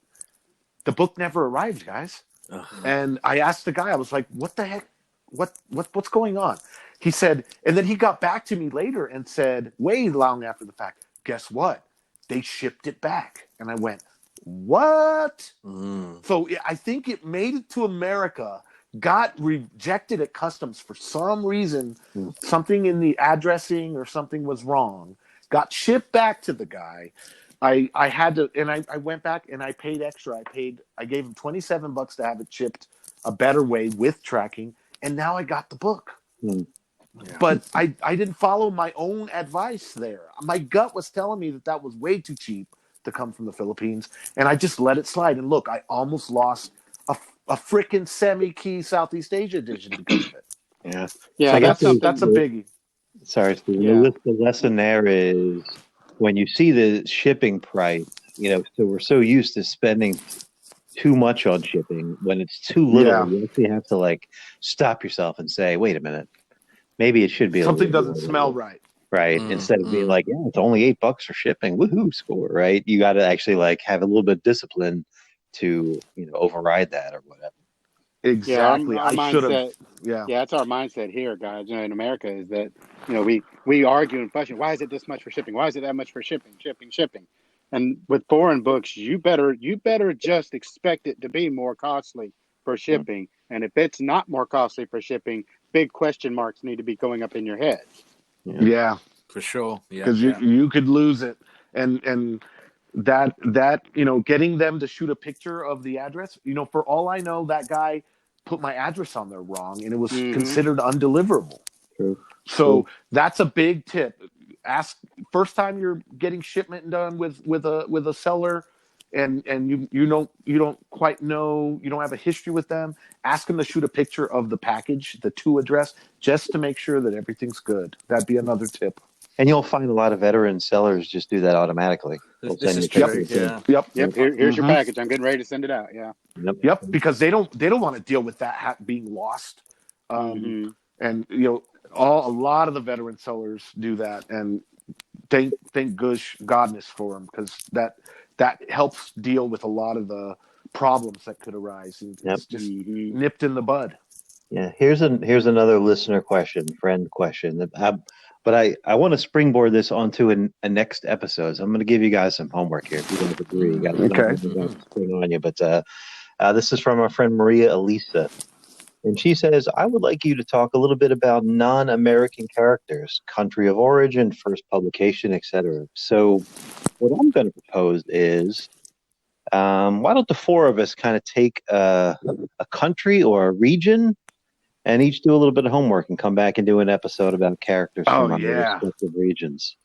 The book never arrived, guys. Ugh. And I asked the guy, I was like, what the heck? What's going on? He said, and then he got back to me later and said, way long after the fact, guess what? They shipped it back. And I went, what? So I think it made it to America, got rejected at customs for some reason. Something in the addressing or something was wrong. Got shipped back to the guy. I had to, and I went back and I paid extra. I gave him $27 to have it shipped a better way with tracking, and now I got the book. Yeah. But I didn't follow my own advice there. My gut was telling me that was way too cheap to come from the Philippines, and I just let it slide. And look, I almost lost a freaking semi-key Southeast Asia edition because of it. Yeah, yeah, so that's a biggie. Sorry, Steve. Yeah. The lesson there is when you see the shipping price, so we're so used to spending too much on shipping. When it's too little, you actually have to stop yourself and say, wait a minute, maybe it should be something doesn't smell right. Right. Instead of being like, it's only $8 for shipping. Woohoo, score, right? You got to actually have a little bit of discipline to, override that or whatever. Exactly. Our I should have. Yeah, that's our mindset here, guys. In America, is that we argue and question. Why is it this much for shipping? Why is it that much for shipping? And with foreign books, you better just expect it to be more costly for shipping. And if it's not more costly for shipping, big question marks need to be going up in your head. Yeah, for sure. Yeah, because you could lose it, and that getting them to shoot a picture of the address. For all I know, that guy put my address on there wrong, and it was considered undeliverable. True. So that's a big tip. Ask first time you're getting shipment done with a seller, and you don't quite know, you don't have a history with them. Ask them to shoot a picture of the package, the to address, just to make sure that everything's good. That'd be another tip. And you'll find a lot of veteran sellers just do that automatically. This is true. Yeah. Yep. Here's your package. I'm getting ready to send it out. Yeah. Yep. Because they don't want to deal with that being lost. And a lot of the veteran sellers do that, and thank goodness for them, because that helps deal with a lot of the problems that could arise. And it's just nipped in the bud. Yeah. Here's another listener friend question. But I want to springboard this onto a next episode. So I'm going to give you guys some homework here. If you don't agree, you guys spring on you. But this is from our friend Maria Elisa. And she says, I would like you to talk a little bit about non-American characters, country of origin, first publication, etc. So what I'm going to propose is, why don't the four of us kind of take a country or a region and each do a little bit of homework and come back and do an episode about characters from our respective regions.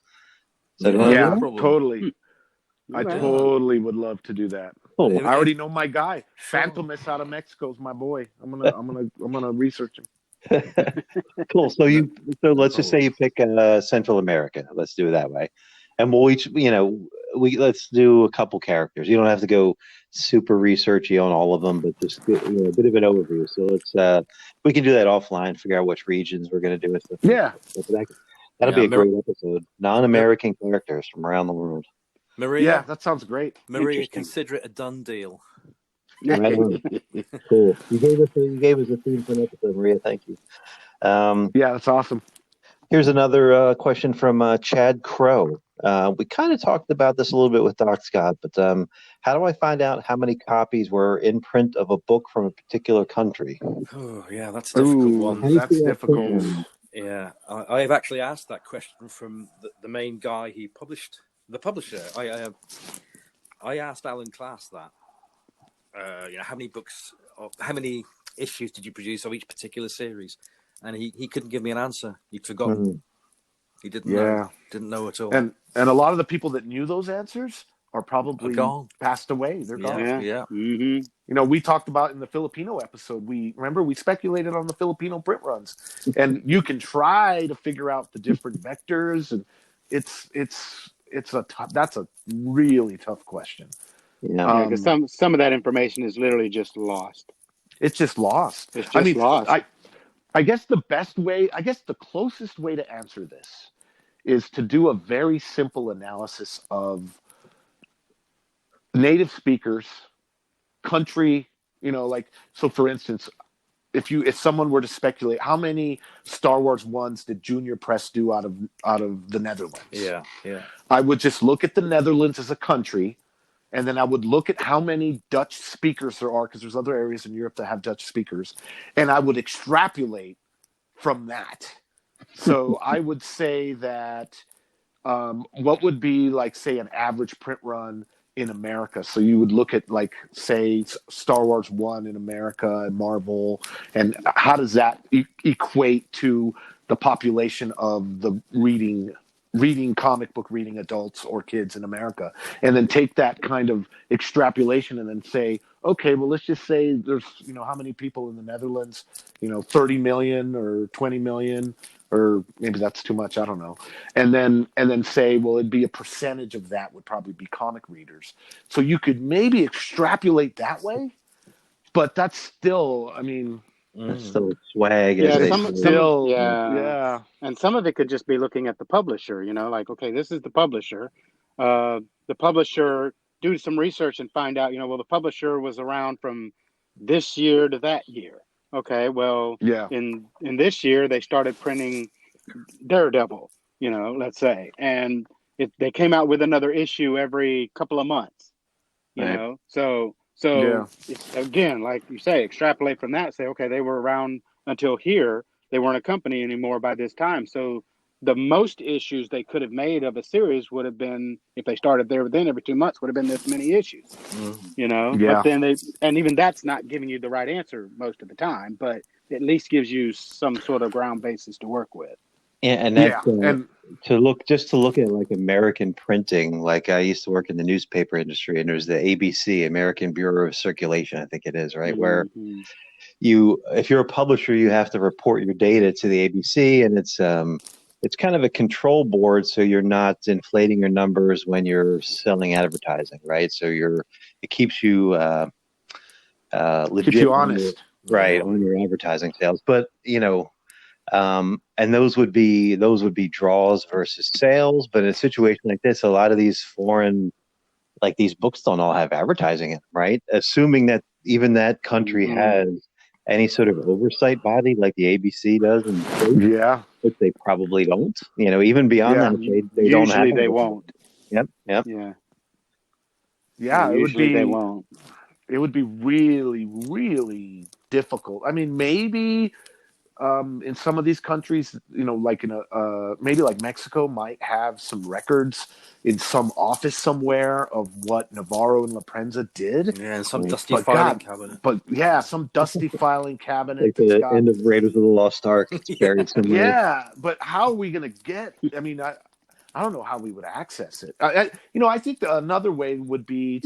So totally. I totally would love to do that. Cool. I already know my guy. Phantomus out of Mexico is my boy. I'm gonna research him. Cool. So let's just say you pick Central America. Let's do it that way, and we'll each let's do a couple characters. You don't have to go super researchy on all of them, but just a bit of an overview. So let's we can do that offline. Figure out which regions we're going to do it. Yeah, that'll be a great episode. Non-American characters from around the world. Maria, that sounds great. Maria, consider it a done deal. Cool. You gave us a theme for an episode, Maria. Thank you. That's awesome. Here's another question from Chad Crow. We kind of talked about this a little bit with Doc Scott, but how do I find out how many copies were in print of a book from a particular country? Oh, yeah, that's a difficult one. That's difficult. Yeah, I've actually asked that question from the main guy he published, the publisher. I asked Alan Class that. How many books, or how many issues did you produce of each particular series? And he couldn't give me an answer. He'd forgotten. He didn't know at all. And a lot of the people that knew those answers are probably passed away. They're gone. Yeah. Mm-hmm. You know, we talked about in the Filipino episode, we speculated on the Filipino print runs, and you can try to figure out the different vectors, and that's a really tough question. Yeah, because some of that information is literally just lost. It's just lost. It's just lost. I guess the closest way to answer this is to do a very simple analysis of native speakers, country, so for instance, if someone were to speculate, how many Star Wars ones did Junior Press do out of the Netherlands? Yeah. I would just look at the Netherlands as a country, and then I would look at how many Dutch speakers there are, because there's other areas in Europe that have Dutch speakers, and I would extrapolate from that. So I would say that what would be like, say, an average print run in America? So you would look at, like, say, Star Wars 1 in America and Marvel, and how does that equate to the population of the reading comic book reading adults or kids in America, and then take that kind of extrapolation and then say, okay, well, let's just say there's, how many people in the Netherlands, 30 million or 20 million, or maybe that's too much, I don't know. And then say, well, it'd be a percentage of that would probably be comic readers. So you could maybe extrapolate that way, but that's still, That's still swag. Yeah, yeah. And some of it could just be looking at the publisher, like, okay, this is the publisher. The publisher, do some research and find out, well, the publisher was around from this year to that year. Okay, well, in this year, they started printing Daredevil, let's say. And they came out with another issue every couple of months, you know? So again, like you say, extrapolate from that, say, okay, they were around until here. They weren't a company anymore by this time. So the most issues they could have made of a series would have been, if they started there then every 2 months, would have been this many issues, Yeah. But then and even that's not giving you the right answer most of the time, but at least gives you some sort of ground basis to work with. Yeah, and that's to look at like American printing. Like, I used to work in the newspaper industry, and there's the ABC, American Bureau of Circulation, I think it is, right? Mm-hmm. Where if you're a publisher, you have to report your data to the ABC, and it's kind of a control board, so you're not inflating your numbers when you're selling advertising, right? So it keeps you legit, keeps you honest, right, on your advertising sales. But and those would be draws versus sales. But in a situation like this, a lot of these foreign, like, these books don't all have advertising in them, right? Assuming that even that country has any sort of oversight body like the ABC does, which they probably don't. Even beyond that, they don't have. Usually they won't. Yep. Yeah, they won't. It would be really, really difficult. Maybe in some of these countries, like maybe like Mexico might have some records in some office somewhere of what Navarro and La Prensa did. Yeah, and some dusty filing cabinet. But yeah, some dusty filing cabinet. Like the end of Raiders of the Lost Ark. Yeah, but how are we going to get? I don't know how we would access it. I think another way would be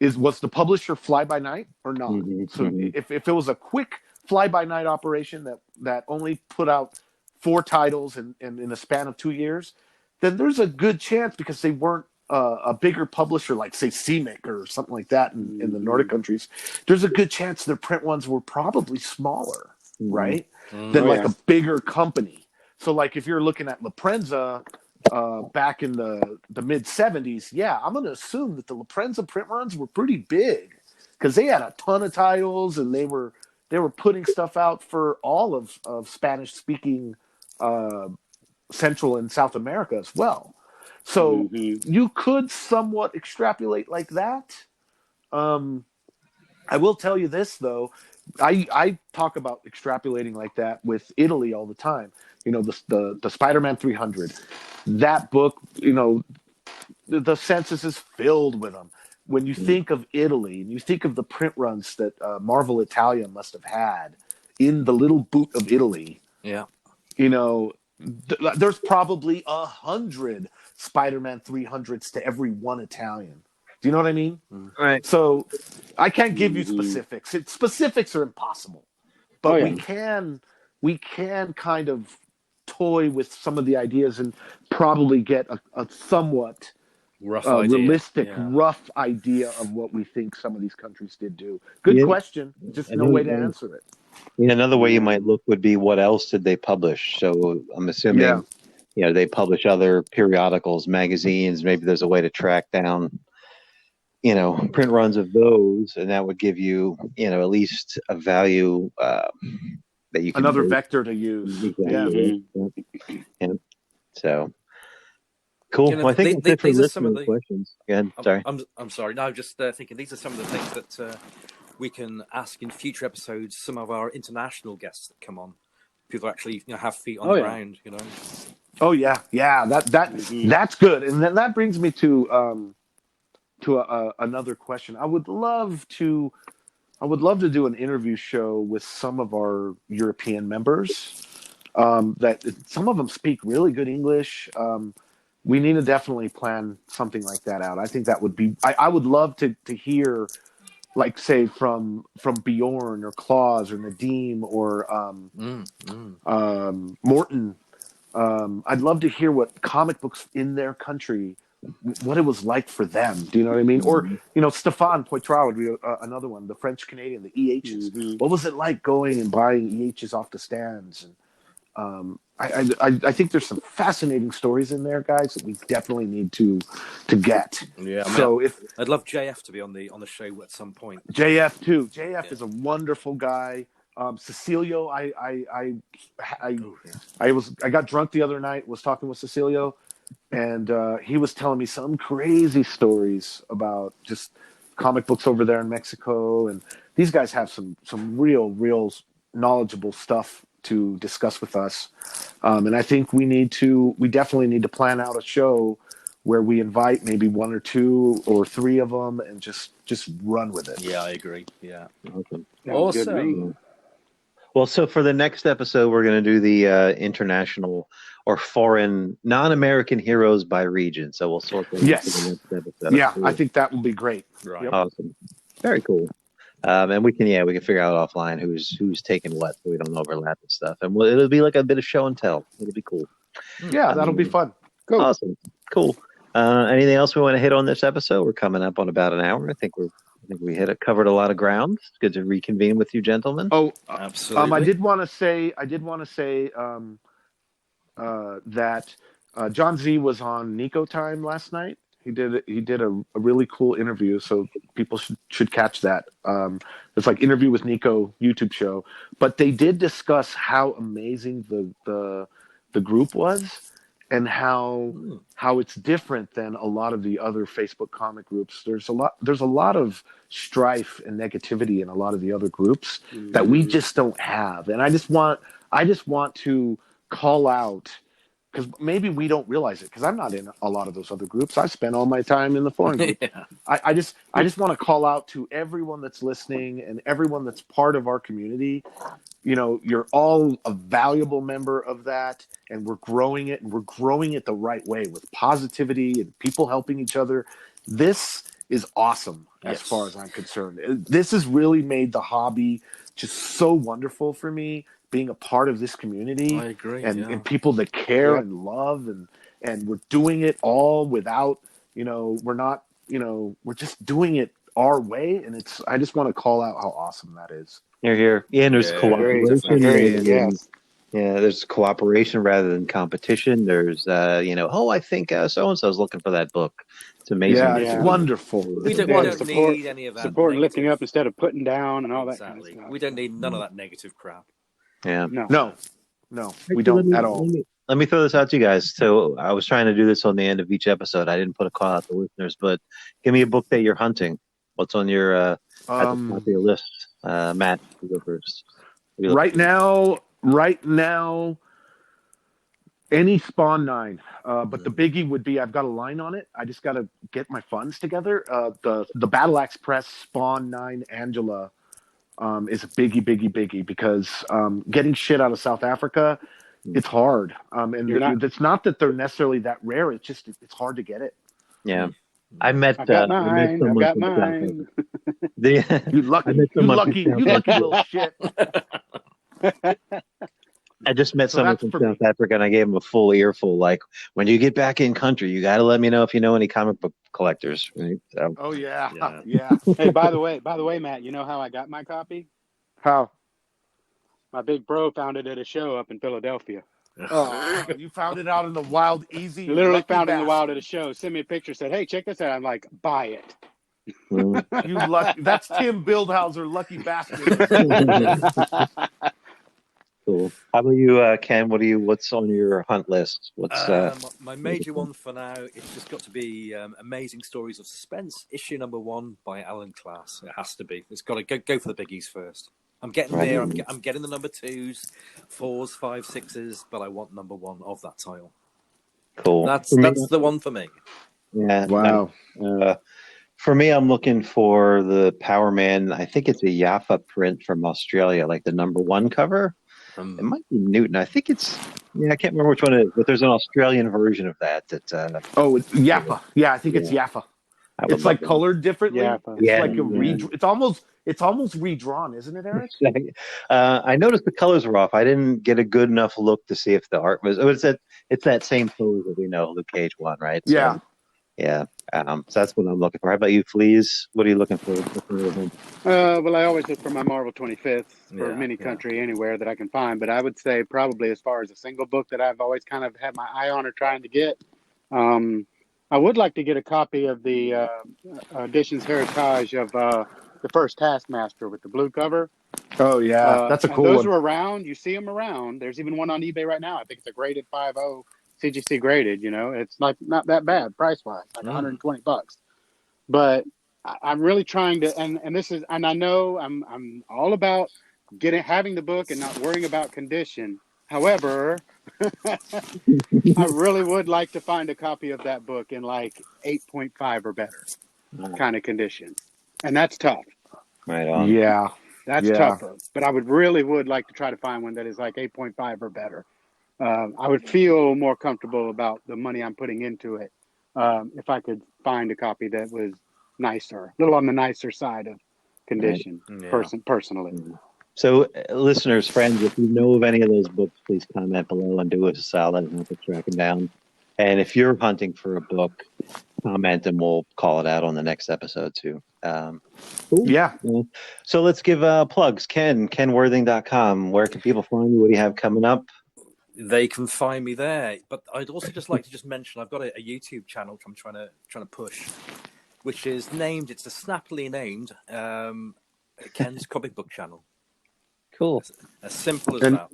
was the publisher fly by night or not? So if it was a quick fly by night operation that only put out 4 titles in a span of 2 years, then there's a good chance, because they weren't a bigger publisher like, say, CMYK or something like that in the Nordic countries, there's a good chance their print ones were probably smaller, right? Than a bigger company. So like if you're looking at La Prensa back in the mid 70s, I'm going to assume that the La Prensa print runs were pretty big, because they had a ton of titles, and they were putting stuff out for all of Spanish-speaking Central and South America as well. So you could somewhat extrapolate like that. I will tell you this, though. I talk about extrapolating like that with Italy all the time. The Spider-Man 300. That book, the census is filled with them. When you think of Italy, and you think of the print runs that Marvel Italia must have had in the little boot of Italy, there's probably 100 Spider-Man 300s to every one Italian. Do you know what I mean? Right. So I can't give you specifics. Specifics are impossible, but we can kind of toy with some of the ideas and probably get a somewhat realistic, rough idea of what we think some of these countries did do. Good question. Just no way to answer it. Another way you might look would be, what else did they publish? So I'm assuming, they publish other periodicals, magazines. Maybe there's a way to track down, print runs of those, and that would give you, at least a value that you can another vector to use. Exactly. And so cool. Well, I think these are some of the questions. Again, sorry. I'm sorry. No, just thinking these are some of the things that we can ask in future episodes. Some of our international guests that come on, people actually have feet on the ground. Oh yeah. That's good. And then that brings me to another question. I would love to do an interview show with some of our European members. That some of them speak really good English. We need to definitely plan something like that out. I think that would be. I would love to hear, like, say from Bjorn or Claus or Nadim or Morton. I'd love to hear what comic books in their country, what it was like for them. Do you know what I mean? Or Stéphane Poitras would be another one, the French Canadian, the EHs. What was it like going and buying EHs off the stands? And I think there's some fascinating stories in there, guys, that we definitely need to get. Yeah. So I'd love JF to be on the show at some point. JF too. JF is a wonderful guy. Cecilio, I got drunk the other night, was talking with Cecilio, and he was telling me some crazy stories about just comic books over there in Mexico, and these guys have some real knowledgeable stuff to discuss with us. And I think we definitely need to plan out a show where we invite maybe one or two or three of them and just run with it. Yeah, I agree. Yeah. Awesome. Well, so for the next episode, we're going to do the international or foreign non-American heroes by region. So we'll sort them out for the next episode. Yeah, cool. I think that will be great. Right. Yep. Awesome. Very cool. And we can figure out offline who's taking what, so we don't overlap and stuff. And it'll be like a bit of show and tell. It'll be cool. Yeah, that'll be fun. Cool. Awesome. Cool. Anything else we want to hit on this episode? We're coming up on about an hour. I think we covered a lot of ground. It's good to reconvene with you, gentlemen. Oh, absolutely. I did want to say that John Z was on Nico Time last night. He did a really cool interview, so people should catch that. It's like Interview with Nico YouTube show, but they did discuss how amazing the group was, and how it's different than a lot of the other Facebook comic groups. There's a lot of strife and negativity in a lot of the other groups that we just don't have. And I just want to call out, because maybe we don't realize it, because I'm not in a lot of those other groups. I spend all my time in the foreign group. Yeah. I just want to call out to everyone that's listening and everyone that's part of our community. You're all a valuable member of that, and we're growing it, and we're growing it the right way with positivity and people helping each other. This is awesome as far as I'm concerned. This has really made the hobby just so wonderful for me, being a part of this community. I agree. And people that care and love, and we're doing it all without, we're not, we're just doing it our way. And I just want to call out how awesome that is. You're here. Yeah, and there's cooperation. Yes. Yeah, there's cooperation rather than competition. There's, I think so-and-so is looking for that book. It's amazing. Yeah, it's wonderful. We don't need any of that. Support and lifting up instead of putting down and all that kind of stuff. We don't need none of that negative crap. Yeah. No, we don't at all. Let me throw this out to you guys. So I was trying to do this on the end of each episode. I didn't put a call out to listeners, but give me a book that you're hunting. What's on your at the top of your list? Matt, you go first. Right now, any Spawn 9. But the biggie would be, I've got a line on it. I just got to get my funds together. The Battle Axe Press Spawn 9 Angela is a biggie, because getting shit out of South Africa It's hard. And it's not that they're necessarily that rare. It's just it's hard to get it. Yeah. I met I've got mine. someone I've got from mine. You lucky little shit. I just met someone from South Africa, and I gave him a full earful. Like, when you get back in country, you got to let me know if you know any comic book collectors. Right? So, oh yeah. Hey, by the way, Matt, you know how I got my copy? How? My big bro found it at a show up in Philadelphia. Oh, you found it out in the wild, easy. Literally found it in the wild at a show. Sent me a picture. Said, "Hey, check this out." I'm like, "Buy it." You lucky. That's Tim Bildhauser, lucky bastard. Cool. How about you, Ken? What's on your hunt list? What's my major one for now? It's just got to be Amazing Stories of Suspense, issue #1 by Alan Class. It has to be. It's got to go for the biggies first. I'm getting there. I'm getting the number 2s, 4s, 5s, 6s, but I want #1 of that title. Cool. That's the one for me. Yeah. Wow. For me, I'm looking for the Power Man. I think it's a Jaffa print from Australia, like the #1 cover. It might be Newton. I think it's. Yeah, I can't remember which one it is, but there's an Australian version of that. It's Jaffa. Yeah, I think it's Jaffa. It's like colored differently. Jaffa. It's like it's almost redrawn, isn't it, Eric? I noticed the colors were off. I didn't get a good enough look to see if the art was. It's that same pose that we know Luke Cage one, right? Yeah. So, yeah. So that's what I'm looking for. How about you, Fleas? What are you looking for? Well, I always look for my Marvel 25th for mini country anywhere that I can find. But I would say probably as far as a single book that I've always kind of had my eye on or trying to get, I would like to get a copy of the Editions Heritage of the first Taskmaster with the blue cover. Oh, yeah. That's a cool those one. are around. You see them around. There's even one on eBay right now. I think it's a graded 5.0 CGC graded. You know, it's like not that bad price-wise, like $120. But I'm really trying to, and this is, and I know I'm all about having the book and not worrying about condition. However, I really would like to find a copy of that book in like 8.5 or better kind of condition, and that's tough. Right on. Yeah, that's tougher. But I would like to try to find one that is like 8.5 or better. I would feel more comfortable about the money I'm putting into it if I could find a copy that was nicer, a little on the nicer side of condition, personally. So, listeners, friends, if you know of any of those books, please comment below and do us a solid and help us track them down. And if you're hunting for a book, comment and we'll call it out on the next episode too. Cool. Yeah. So let's give plugs. KenWorthing.com. Where can people find you? What do you have coming up? They can find me there. But I'd also just like to mention I've got a YouTube channel I'm trying to push, which is named. It's a snappily named Ken's Comic Book Channel. Cool. As simple as that.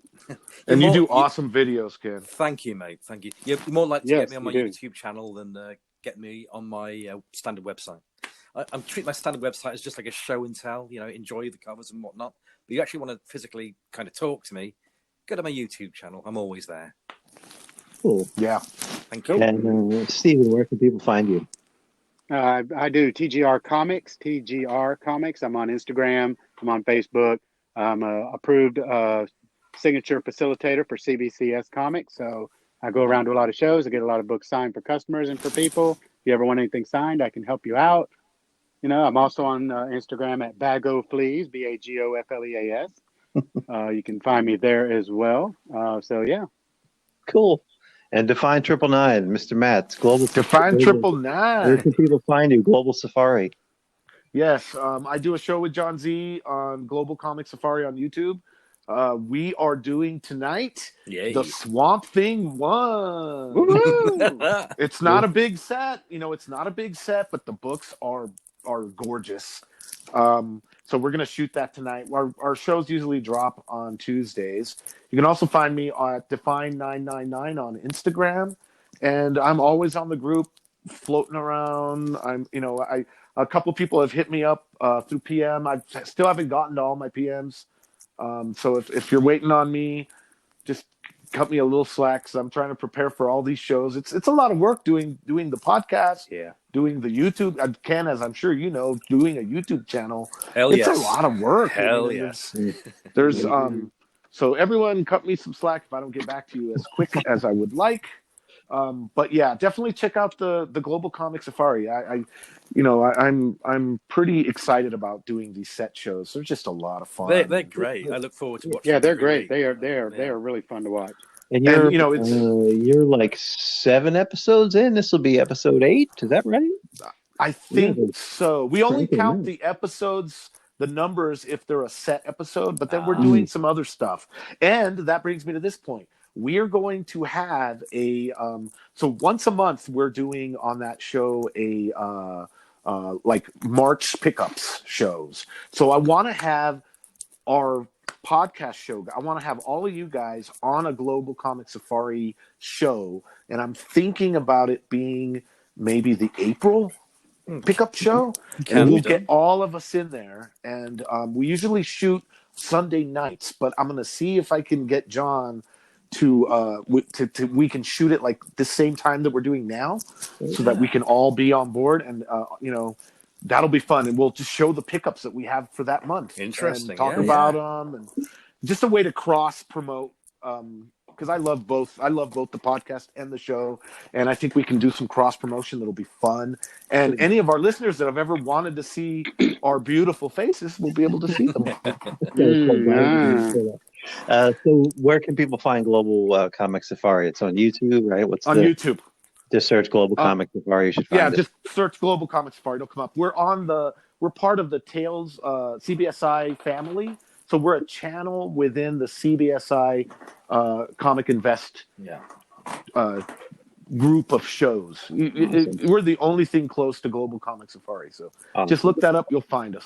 And you do awesome videos, Ken. Thank you, mate. Thank you. You're more likely to get me on my YouTube channel than get me on my standard website. I treat my standard website as just like a show and tell, enjoy the covers and whatnot. But you actually want to physically kind of talk to me, go to my YouTube channel. I'm always there. Cool. Yeah. Thank you. And Stephen, where can people find you? I do TGR Comics. I'm on Instagram. I'm on Facebook. I'm an approved signature facilitator for CBCS Comics. So I go around to a lot of shows. I get a lot of books signed for customers and for people. If you ever want anything signed, I can help you out. I'm also on Instagram at BagOFleas, BAGOFLEAS. You can find me there as well. Cool. And Define 999, Mr. Matt, Global Define 999. Where can people find you? Global Safari. Yes, I do a show with John Z on Global Comic Safari on YouTube. We are doing tonight the Swamp Thing 1. It's not a big set, but the books are gorgeous. So we're gonna shoot that tonight. Our shows usually drop on Tuesdays. You can also find me at Define 999 on Instagram, and I'm always on the group, floating around. A couple of people have hit me up through PM. I still haven't gotten to all my PMs. So if you're waiting on me, just cut me a little slack, because I'm trying to prepare for all these shows. It's a lot of work doing the podcast, doing the YouTube. Ken, as I'm sure you know, doing a YouTube channel. It's a lot of work. Hell yes. There's So everyone, cut me some slack if I don't get back to you as quick as I would like. But yeah, definitely check out the Global Comic Safari. I'm pretty excited about doing these set shows. They're just a lot of fun. They're great. I look forward to watching. Yeah, they're every great. week. They are really fun to watch. And it's you're like 7 episodes in. This will be episode 8. Is that right? I think so. We only count the episodes, the numbers, if they're a set episode, but then we're doing some other stuff. And that brings me to this point. We are going to have so once a month we're doing on that show like March pickups shows. So I want to have our podcast show. I want to have all of you guys on a Global Comic Safari show, and I'm thinking about it being maybe the April pickup show, and we'll get all of us in there. And we usually shoot Sunday nights, but I'm going to see if I can get John to we can shoot it like the same time that we're doing now, so that we can all be on board, and that'll be fun, and we'll just show the pickups that we have for that month. Interesting. And talk about them, and just a way to cross promote. Because I love both the podcast and the show, and I think we can do some cross promotion that'll be fun. And any of our listeners that have ever wanted to see our beautiful faces will be able to see them. So where can people find Global Comic Safari? It's on YouTube, right? YouTube. Just search Global Comic Safari. You should find it. Just search Global Comic Safari. It'll come up. We're part of the Tales CBSI family. So we're a channel within the CBSI Comic Invest group of shows. We're the only thing close to Global Comic Safari. So just look that up. You'll find us.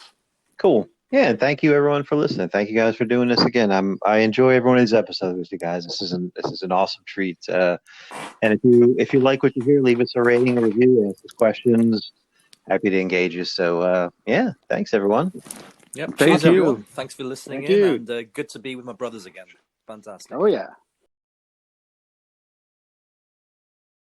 Cool. Yeah, and thank you everyone for listening. Thank you guys for doing this again. I enjoy every one of these episodes with you guys. This is an awesome treat. And if you like what you hear, leave us a rating, a review, ask us questions. Happy to engage you. So thanks everyone. Yep. Cheers, everyone. Thanks for listening and good to be with my brothers again. Fantastic. Oh yeah.